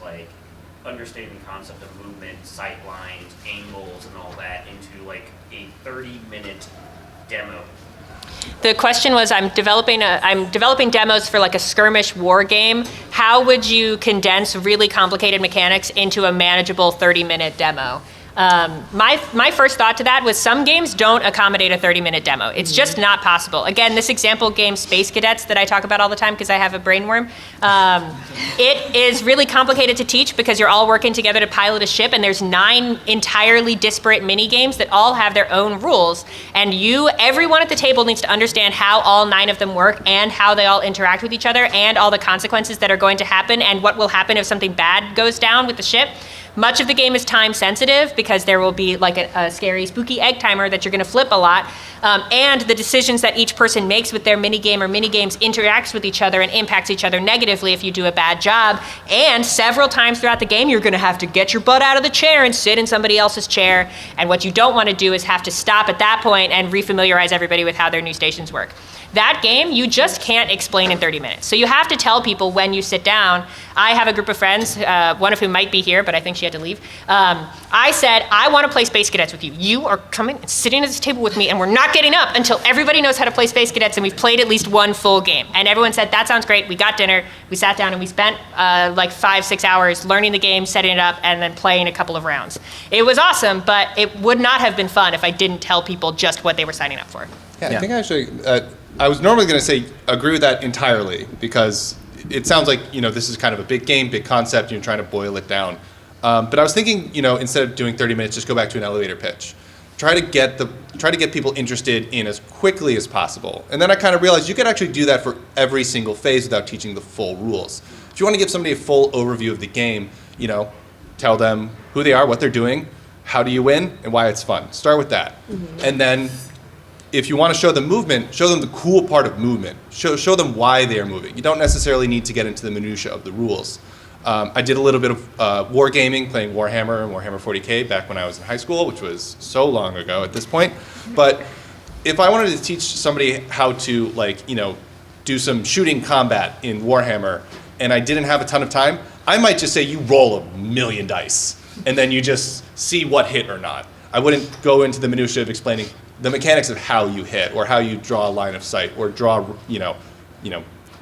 understanding the concept of movement, sight lines, angles, and all that into a 30-minute demo? The question was, I'm developing demos for a skirmish war game. How would you condense really complicated mechanics into a manageable 30-minute demo? My first thought to that was some games don't accommodate a 30-minute demo. It's just not possible. Again, this example game, Space Cadets, that I talk about all the time because I have a brain worm, it is really complicated to teach because you're all working together to pilot a ship, and there's 9 entirely disparate mini games that all have their own rules, and everyone at the table needs to understand how all 9 of them work and how they all interact with each other and all the consequences that are going to happen and what will happen if something bad goes down with the ship. Much of the game is time sensitive because there will be a scary, spooky egg timer that you're going to flip a lot. And the decisions that each person makes with their minigame or minigames interacts with each other and impacts each other negatively if you do a bad job. And several times throughout the game, you're going to have to get your butt out of the chair and sit in somebody else's chair. And what you don't want to do is have to stop at that point and refamiliarize everybody with how their new stations work. That game, you just can't explain in 30 minutes. So you have to tell people when you sit down. I have a group of friends, one of whom might be here, but I think she had to leave. I said, I want to play Space Cadets with you. You are coming and sitting at this table with me, and we're not getting up until everybody knows how to play Space Cadets, and we've played at least one full game. And everyone said, that sounds great. We got dinner, we sat down, and we spent 5-6 hours learning the game, setting it up, and then playing a couple of rounds. It was awesome, but it would not have been fun if I didn't tell people just what they were signing up for. Yeah, I think actually, I was normally going to say agree with that entirely because it sounds like this is kind of a big game, big concept. You're trying to boil it down, but I was thinking instead of doing 30 minutes, just go back to an elevator pitch. Try to get people interested in as quickly as possible, and then I kind of realized you could actually do that for every single phase without teaching the full rules. If you want to give somebody a full overview of the game, tell them who they are, what they're doing, how do you win, and why it's fun. Start with that, and then. If you want to show them movement, show them the cool part of movement. Show them why they are moving. You don't necessarily need to get into the minutia of the rules. I did a little bit of wargaming, playing Warhammer and Warhammer 40K back when I was in high school, which was so long ago at this point. But if I wanted to teach somebody how to do some shooting combat in Warhammer, and I didn't have a ton of time, I might just say you roll 1,000,000 dice, and then you just see what hit or not. I wouldn't go into the minutia of explaining the mechanics of how you hit or how you draw a line of sight or draw,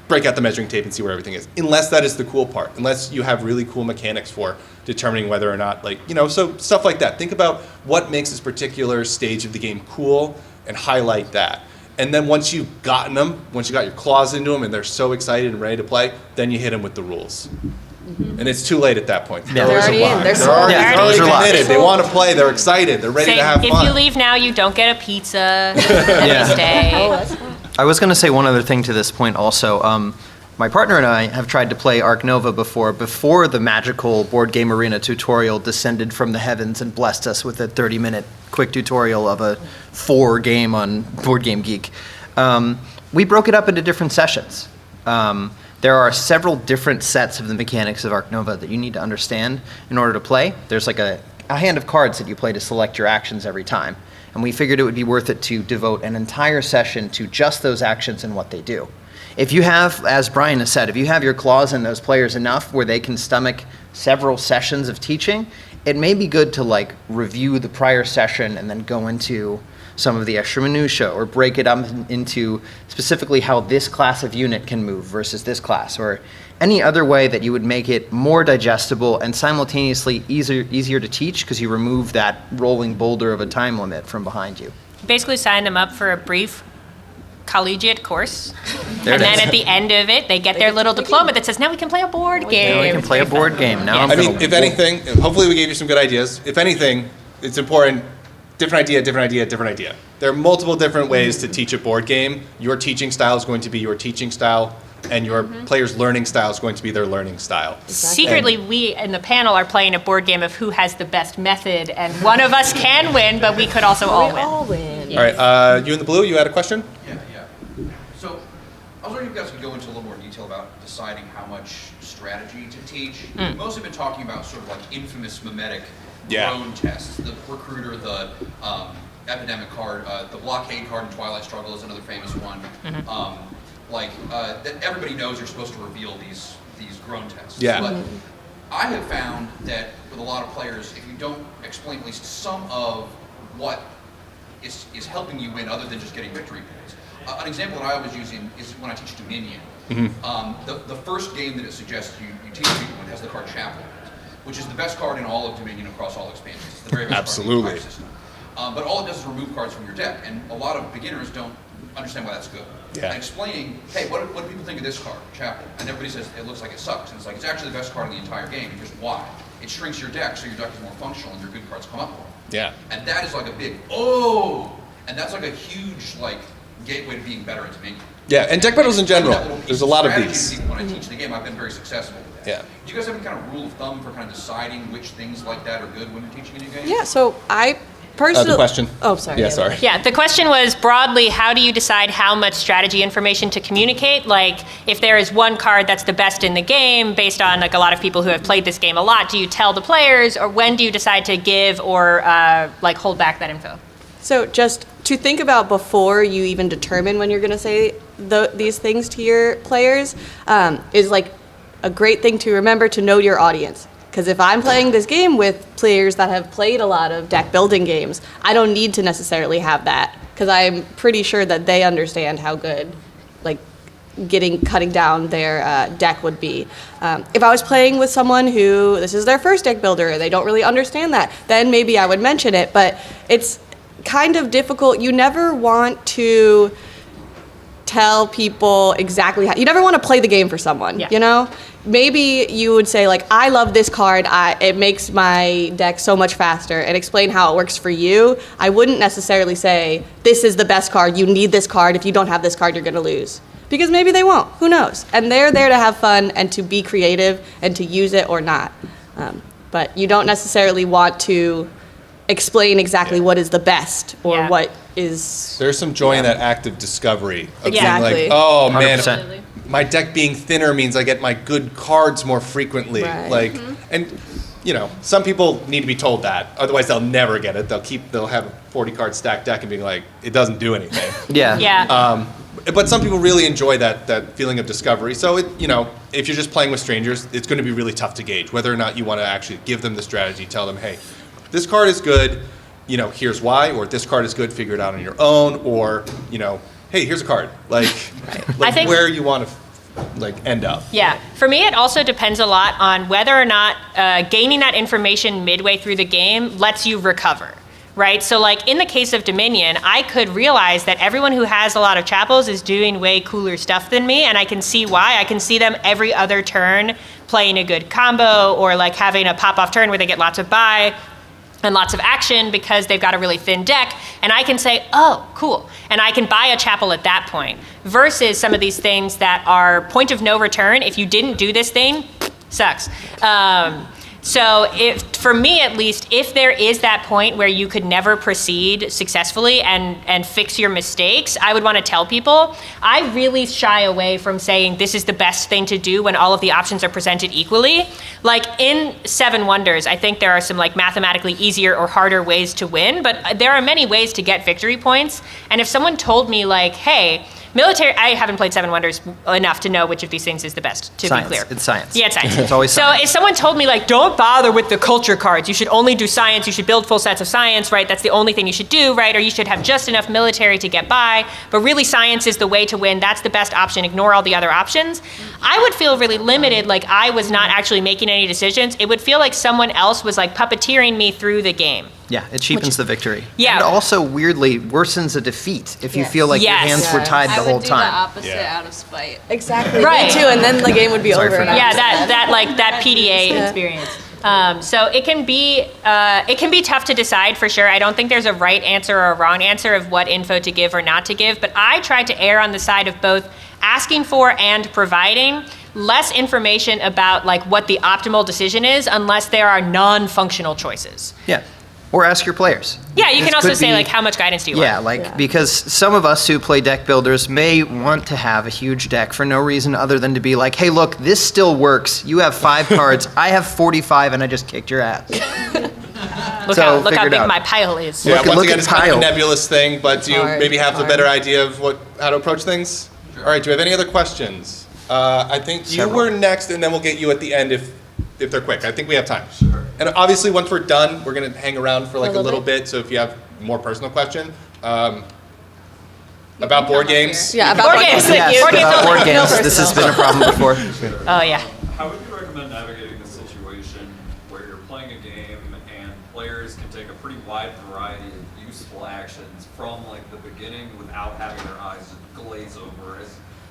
break out the measuring tape and see where everything is. Unless that is the cool part, unless you have really cool mechanics for determining whether or not, so stuff like that. Think about what makes this particular stage of the game cool and highlight that. And then once you've gotten them, once you got your claws into them and they're so excited and ready to play, then you hit them with the rules. And it's too late at that point. Yeah. They're already in. They're already sold. committed. They want to play. They're excited. They're ready to have fun. If you leave now, you don't get a pizza. And you stay. I was going to say one other thing to this point also. My partner and I have tried to play Ark Nova before the magical Board Game Arena tutorial descended from the heavens and blessed us with a 30-minute quick tutorial of a 4 game on Board Game Geek. We broke it up into different sessions. There are several different sets of the mechanics of Ark Nova that you need to understand in order to play. There's like a hand of cards that you play to select your actions every time. And we figured it would be worth it to devote an entire session to just those actions and what they do. If you have, as Brian has said, if you have your claws in those players enough where they can stomach several sessions of teaching, it may be good to like review the prior session and then go into some of the extra minutia or break it up into specifically how this class of unit can move versus this class, or any other way that you would make it more digestible and simultaneously easier to teach because you remove that rolling boulder of a time limit from behind you. Basically sign them up for a brief collegiate course. There And it then is. at the end of it, they get their little diploma that says, now we can play a board game. Now we can play a board game. Now I'm I mean, gonna- if anything, hopefully we gave you some good ideas. If anything, it's important. Different idea, different idea, different idea. There are multiple different ways to teach a board game. Your teaching style is going to be your teaching style, and your players' learning style is going to be their learning style. Secretly, we in the panel are playing a board game of who has the best method, and one of us can win, but we could also all win. All right, you in the blue, you had a question? Yeah. So I was wondering if you guys could go into a little more detail about deciding how much strategy to teach. Most have been talking about sort of like infamous mimetic drone tests. The recruiter, the epidemic card, the blockade card in Twilight Struggle is another famous one. That everybody knows you're supposed to reveal these groan tests. Yeah. But I have found that with a lot of players, if you don't explain at least some of what is helping you win other than just getting victory points. An example that I always use is when I teach Dominion. The first game that it suggests you teach people in has the card Chapel, which is the best card in all of Dominion across all expansions. It's the very best Absolutely. card in the entire system. But all it does is remove cards from your deck, and a lot of beginners don't understand why that's good. Yeah. And explaining, hey, what do people think of this card, Chapel? And everybody says it looks like it sucks. And it's like, it's actually the best card in the entire game. Here's why. It shrinks your deck so your deck is more functional and your good cards come up more. Yeah. And that is like a big, and that's like a huge like gateway to being better at Dominion. Yeah, and deck battles in general. That little piece There's a lot of strategy these. to people when I teach the game, I've been very successful with that. Yeah. Do you guys have any kind of rule of thumb for kind of deciding which things like that are good when you're teaching a new game? Yeah, so I personally... The question. Oh, sorry. Yeah, sorry. Yeah, the question was broadly, how do you decide how much strategy information to communicate? Like, if there is one card that's the best in the game, based on like a lot of people who have played this game a lot, do you tell the players, or when do you decide to give or like hold back that info? So just to think about before you even determine when you're going to say these things to your players is like a great thing to remember, to know your audience. Because if I'm playing this game with players that have played a lot of deck building games, I don't need to necessarily have that, because I'm pretty sure that they understand how good like cutting down their deck would be. If I was playing with someone who this is their first deck builder, they don't really understand that, then maybe I would mention it. But it's kind of difficult. You never want to tell people exactly how, you never want to play the game for someone, you know? Maybe you would say like, I love this card, it makes my deck so much faster, and explain how it works for you. I wouldn't necessarily say, this is the best card, you need this card, if you don't have this card, you're gonna lose. Because maybe they won't, who knows? And they're there to have fun and to be creative and to use it or not. But you don't necessarily want to explain exactly what is the best or what is... There's some joy in that act of discovery. Of Exactly. being like, oh man, 100%. my deck being thinner means I get my good cards more frequently. Right. Like, and you know, some people need to be told that. Otherwise, they'll never get it. They'll have a 40 card stacked deck and be like, it doesn't do anything. Yeah. Yeah. But some people really enjoy that feeling of discovery. So, if you're just playing with strangers, it's going to be really tough to gauge whether or not you want to actually give them the strategy, tell them, hey, this card is good, here's why, or this card is good, figure it out on your own, or, hey, here's a card. Like, I think- where you want to end up. Yeah. For me, it also depends a lot on whether or not gaining that information midway through the game lets you recover. Right? So like in the case of Dominion, I could realize that everyone who has a lot of chapels is doing way cooler stuff than me, and I can see why. I can see them every other turn playing a good combo, or like having a pop-off turn where they get lots of buy. and lots of action because they've got a really thin deck, and I can say, oh, cool, and I can buy a chapel at that point, versus some of these things that are point of no return. If you didn't do this thing, sucks. So for me at least, if there is that point where you could never proceed successfully and fix your mistakes, I would want to tell people. I really shy away from saying this is the best thing to do when all of the options are presented equally. Like in Seven Wonders, I think there are some like mathematically easier or harder ways to win, but there are many ways to get victory points. And if someone told me like, hey, military, I haven't played Seven Wonders enough to know which of these things is the best, to Science. be clear. It's science. Yeah, it's science. It's always science. So if someone told me, like, don't bother with the culture cards, you should only do science, you should build full sets of science, right? That's the only thing you should do, right? Or you should have just enough military to get by, but really science is the way to win. That's the best option. Ignore all the other options. I would feel really limited, like I was not actually making any decisions. It would feel like someone else was, like, puppeteering me through the game. Yeah, it cheapens the victory. Yeah. And also, weirdly, worsens a defeat if you feel like your Yes. hands were tied the I whole would do time. the opposite Yeah. out of spite. Exactly. Right. Me too, and then the game would be Sorry over. for and that. I Yeah, was that PDA experience. So it can be tough to decide for sure. I don't think there's a right answer or a wrong answer of what info to give or not to give, but I try to err on the side of both asking for and providing less information about like what the optimal decision is unless there are non-functional choices. Yeah. Or ask your players. Yeah, you This can also could say be- like how much guidance do you Yeah, want? like because some of us who play deck builders may want to have a huge deck for no reason other than to be like, hey, look, this still works. You have 5 cards, I have 45, and I just kicked your ass. Look So, how figure it big out. my pile is. Yeah, Look once at again, it's kind of a Kyle. nebulous thing, but do you Hard, maybe have a hard. better idea of how to approach things? All right, do we have any other questions? I think you Several. were next, and then we'll get you at the end if they're quick. I think we have time. Sure. And obviously, once we're done, we're going to hang around for like a little bit, so if you have a more personal question about board games. Yeah, about Board board games. games. Thank Yes, you. Board games about only. board games. No This has personal. been a problem before. Oh yeah. How would you recommend navigating the situation where you're playing a game and players can take a pretty wide variety of useful actions from like the beginning without having their eyes just glaze over?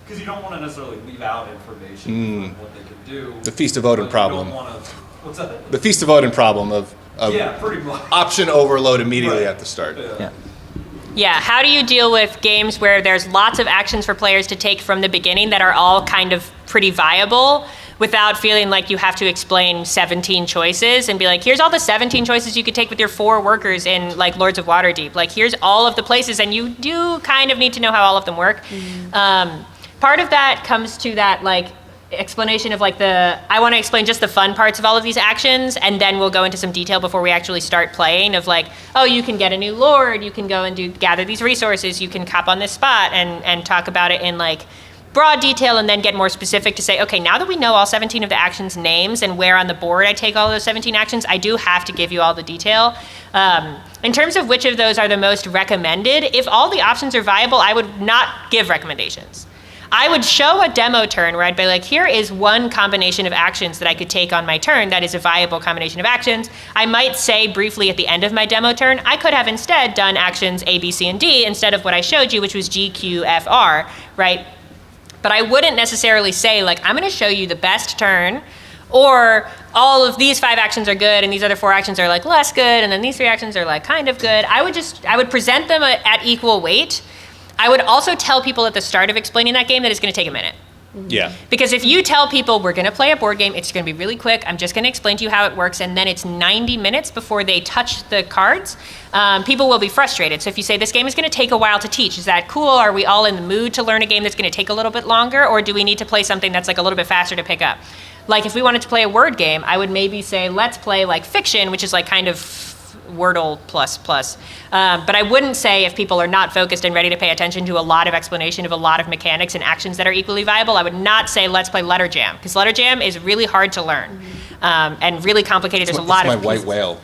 Because you don't want to necessarily leave out information from what they can do. The Feast of Odin but you problem. don't wanna- What's that? The Feast of Odin problem of Yeah, pretty much. option overload immediately Right. at the start. Yeah. Yeah, how do you deal with games where there's lots of actions for players to take from the beginning that are all kind of pretty viable without feeling like you have to explain 17 choices and be like, here's all the 17 choices you could take with your 4 workers in like Lords of Waterdeep. Like here's all of the places, and you do kind of need to know how all of them work. Part of that comes to that like explanation of like I want to explain just the fun parts of all of these actions, and then we'll go into some detail before we actually start playing of like, oh, you can get a new lord, you can go and gather these resources, you can cop on this spot and talk about it in like broad detail, and then get more specific to say, okay, now that we know all 17 of the actions names and where on the board I take all those 17 actions, I do have to give you all the detail. In terms of which of those are the most recommended, if all the options are viable, I would not give recommendations. I would show a demo turn where I'd be like, here is one combination of actions that I could take on my turn that is a viable combination of actions. I might say briefly at the end of my demo turn, I could have instead done actions A, B, C, and D instead of what I showed you, which was G, Q, F, R, right? But I wouldn't necessarily say, like, I'm going to show you the best turn, or all of these 5 actions are good and these other 4 actions are like less good, and then these 3 actions are like kind of good. I would present them at equal weight. I would also tell people at the start of explaining that game that it's going to take a minute. Yeah. Because if you tell people we're going to play a board game, it's going to be really quick, I'm just going to explain to you how it works, and then it's 90 minutes before they touch the cards, people will be frustrated. So if you say this game is going to take a while to teach, is that cool? Are we all in the mood to learn a game that's going to take a little bit longer, or do we need to play something that's like a little bit faster to pick up? Like if we wanted to play a word game, I would maybe say let's play like Fiction, which is like kind of Wordle plus. But I wouldn't say if people are not focused and ready to pay attention to a lot of explanation of a lot of mechanics and actions that are equally viable, I would not say let's play Letter Jam, because Letter Jam is really hard to learn and really complicated. There's a lot It's of my white pieces. whale.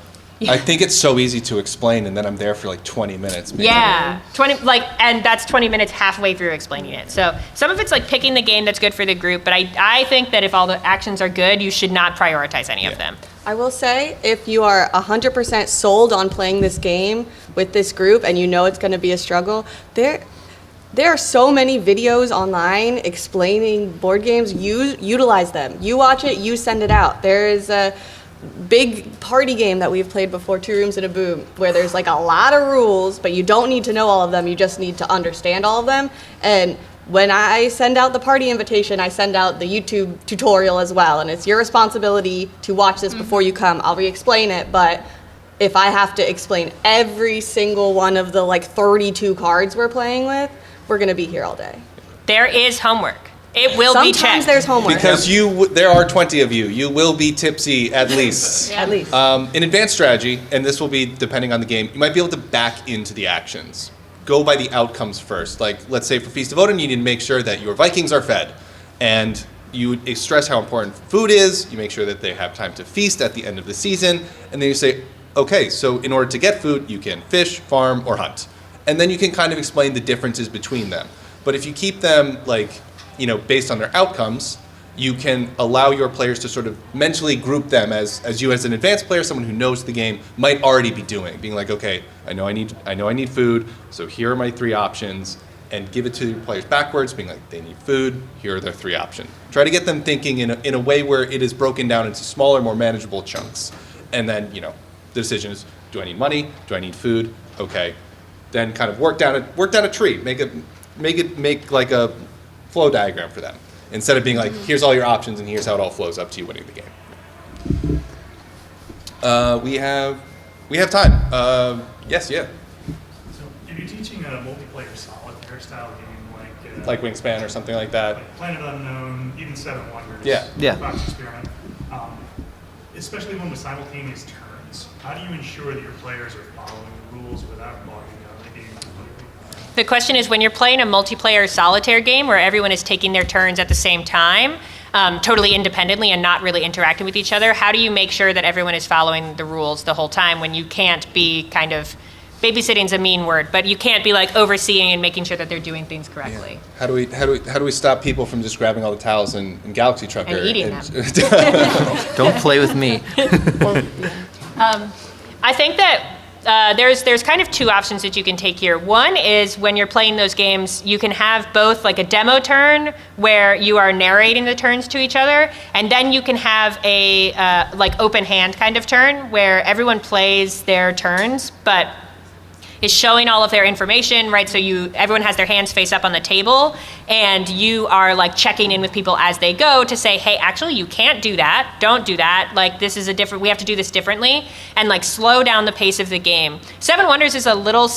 I think it's so easy to explain, and then I'm there for like 20 minutes. Maybe. Yeah, 20 and that's 20 minutes halfway through explaining it. So some of it's like picking the game that's good for the group, but I think that if all the actions are good, you should not prioritize any of them. I will say, if you are 100% sold on playing this game with this group and you know it's going to be a struggle, there are so many videos online explaining board games. Utilize them. You watch it, you send it out. There is big party game that we've played before, Two Rooms and a Boom, where there's like a lot of rules, but you don't need to know all of them. You just need to understand all of them. And when I send out the party invitation, I send out the YouTube tutorial as well. And it's your responsibility to watch this before you come. I'll re-explain it, but if I have to explain every single one of the like 32 cards we're playing with, we're gonna be here all day. There is homework. It will be checked. Sometimes there's homework. Because there are 20 of you. You will be tipsy at least. At least. In advanced strategy, and this will be depending on the game, you might be able to back into the actions. Go by the outcomes first. Like, let's say for Feast of Odin, you need to make sure that your Vikings are fed. And you stress how important food is. You make sure that they have time to feast at the end of the season. And then you say, okay, so in order to get food, you can fish, farm, or hunt. And then you can kind of explain the differences between them. But if you keep them, like, based on their outcomes, you can allow your players to sort of mentally group them as you as an advanced player, someone who knows the game, might already be doing. Being like, okay, I know I need food, so here are my 3 options, and give it to your players backwards, being like, they need food, here are their 3 options. Try to get them thinking in a way where it is broken down into smaller, more manageable chunks. And then, the decision is, do I need money? Do I need food? Okay. Then kind of work down a tree. Make like a flow diagram for them, instead of being like, here's all your options and here's how it all flows up to you winning the game. We have time. Yes, yeah. So if you're teaching a multiplayer solitaire style game Like Wingspan or something like that. like Planet Unknown, even Seven Wonders, Yeah. Fox Experiment, especially one with simultaneous turns, how do you ensure that your players are following the rules without bogging down the game completely? The question is, when you're playing a multiplayer solitaire game where everyone is taking their turns at the same time, totally independently and not really interacting with each other, how do you make sure that everyone is following the rules the whole time when you can't be kind of, babysitting's a mean word, but you can't be like overseeing and making sure that they're doing things correctly? Yeah. How do we stop people from just grabbing all the towels in Galaxy Trucker And eating them. Don't play with me. I think that there's kind of 2 options that you can take here. One is when you're playing those games, you can have both like a demo turn where you are narrating the turns to each other, and then you can have a like open hand kind of turn where everyone plays their turns, but is showing all of their information, right? So everyone has their hands face up on the table, and you are like checking in with people as they go to say, hey, actually you can't do that, don't do that, like this is we have to do this differently, and like slow down the pace of the game. Seven Wonders is a little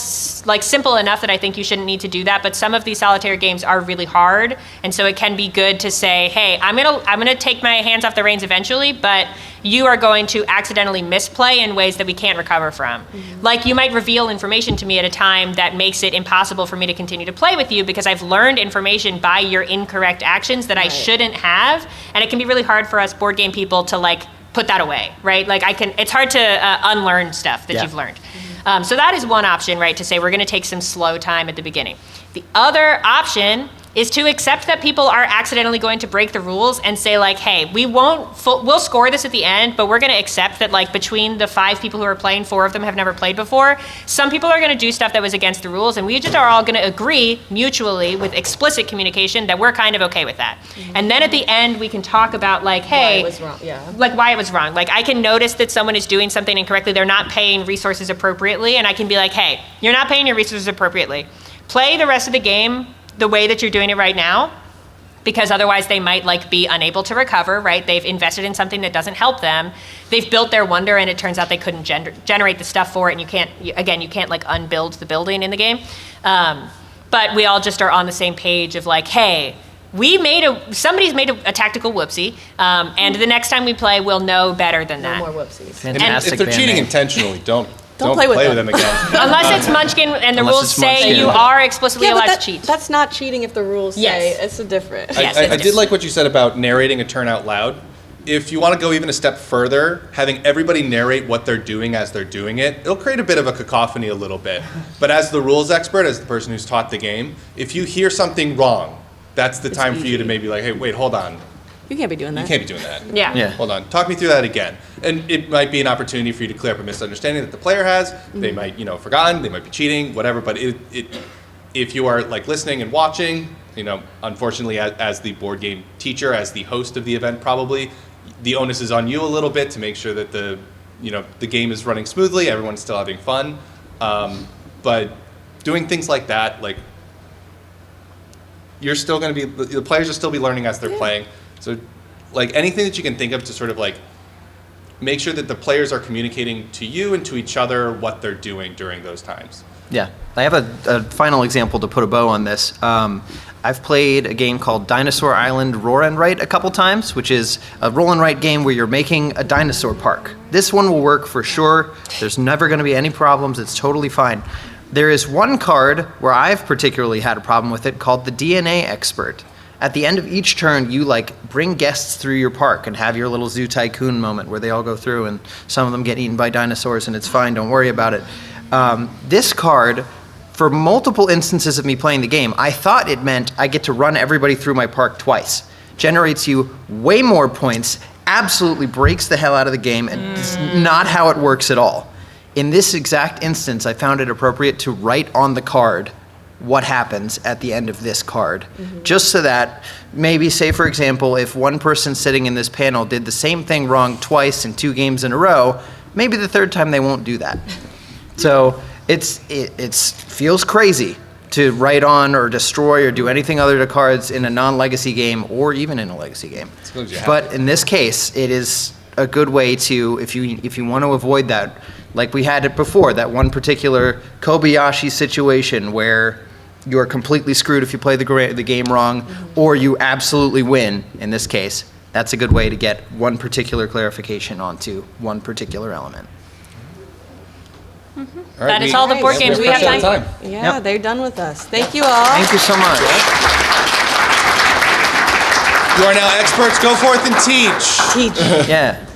like simple enough that I think you shouldn't need to do that, but some of these solitaire games are really hard, and so it can be good to say, hey, I'm gonna take my hands off the reins eventually, but you are going to accidentally misplay in ways that we can't recover from. Mm-hmm. Like you might reveal information to me at a time that makes it impossible for me to continue to play with you because I've learned information by your incorrect actions that I shouldn't have, and it can be really hard for us board game people to like put that away, right? Like it's hard to unlearn stuff that you've learned. Mm-hmm. So that is one option, right? To say we're gonna take some slow time at the beginning. The other option is to accept that people are accidentally going to break the rules and say like, hey, we'll score this at the end, but we're gonna accept that like between the 5 people who are playing, 4 of them have never played before. Some people are gonna do stuff that was against the rules, and we just are all gonna agree mutually with explicit communication that we're kind of okay with that. Mm-hmm. And then at the end, we can talk about like, hey, why it was wrong. Yeah. Like why it was wrong. Like I can notice that someone is doing something incorrectly, they're not paying resources appropriately, and I can be like, hey, you're not paying your resources appropriately. Play the rest of the game the way that you're doing it right now, because otherwise they might like be unable to recover, right? They've invested in something that doesn't help them. They've built their wonder, and it turns out they couldn't generate the stuff for it, and you can't like unbuild the building in the game. But we all just are on the same page of like, hey, somebody's made a tactical whoopsie, and the next time we play, we'll know better than that. No more whoopsies. Fantastic. And if they're cheating intentionally, don't play with them again. Unless it's Munchkin and the Unless rules it's say Munchkin. you are explicitly Yeah, but allowed to cheat. that's not cheating if the rules say it's a different. Yes, I it's did like what you said about narrating a turn out loud. If you want to go even a step further, having everybody narrate what they're doing as they're doing it, it'll create a bit of a cacophony a little bit. But as the rules expert, as the person who's taught the game, if you hear something wrong, that's the time for you to maybe like, hey, wait, hold on. You can't be doing that. You can't be doing that. Yeah. Hold on. Talk me through that again. And it might be an opportunity for you to clear up a misunderstanding that the player has. Mm-hmm. They might, forgotten. They might be cheating, whatever. But if you are like listening and watching, unfortunately, as the board game teacher, as the host of the event, probably the onus is on you a little bit to make sure that the game is running smoothly, everyone's still having fun. But doing things like that, like, you're still going to be, the players will still be learning as they're playing. So, like, anything that you can think of to sort of like make sure that the players are communicating to you and to each other what they're doing during those times. Yeah, I have a final example to put a bow on this. I've played a game called Dinosaur Island Roar and Write a couple times, which is a roll and write game where you're making a dinosaur park. This one will work for sure. There's never going to be any problems. It's totally fine. There is one card where I've particularly had a problem with it called the DNA Expert. At the end of each turn, you like bring guests through your park and have your little zoo tycoon moment where they all go through and some of them get eaten by dinosaurs and it's fine, don't worry about it. This card, for multiple instances of me playing the game, I thought it meant I get to run everybody through my park twice. Generates you way more points, absolutely breaks the hell out of the game, and is not how it works at all. In this exact instance, I found it appropriate to write on the card what happens at the end of this card. Just so that maybe, say for example, if one person sitting in this panel did the same thing wrong twice in 2 games in a row, maybe the third time they won't do that. So it feels crazy to write on or destroy or do anything other to cards in a non-legacy game or even in a legacy game. But in this case, it is a good way to, if you want to avoid that, like we had it before, that one particular Kobayashi situation where you're completely screwed if you play the game wrong, or you absolutely win in this case. That's a good way to get one particular clarification onto one particular element. All That is all the board games we have time. Yeah, they're done with us. Thank you all. Thank you so much. You are now experts. Go forth and teach. Teach. Yeah.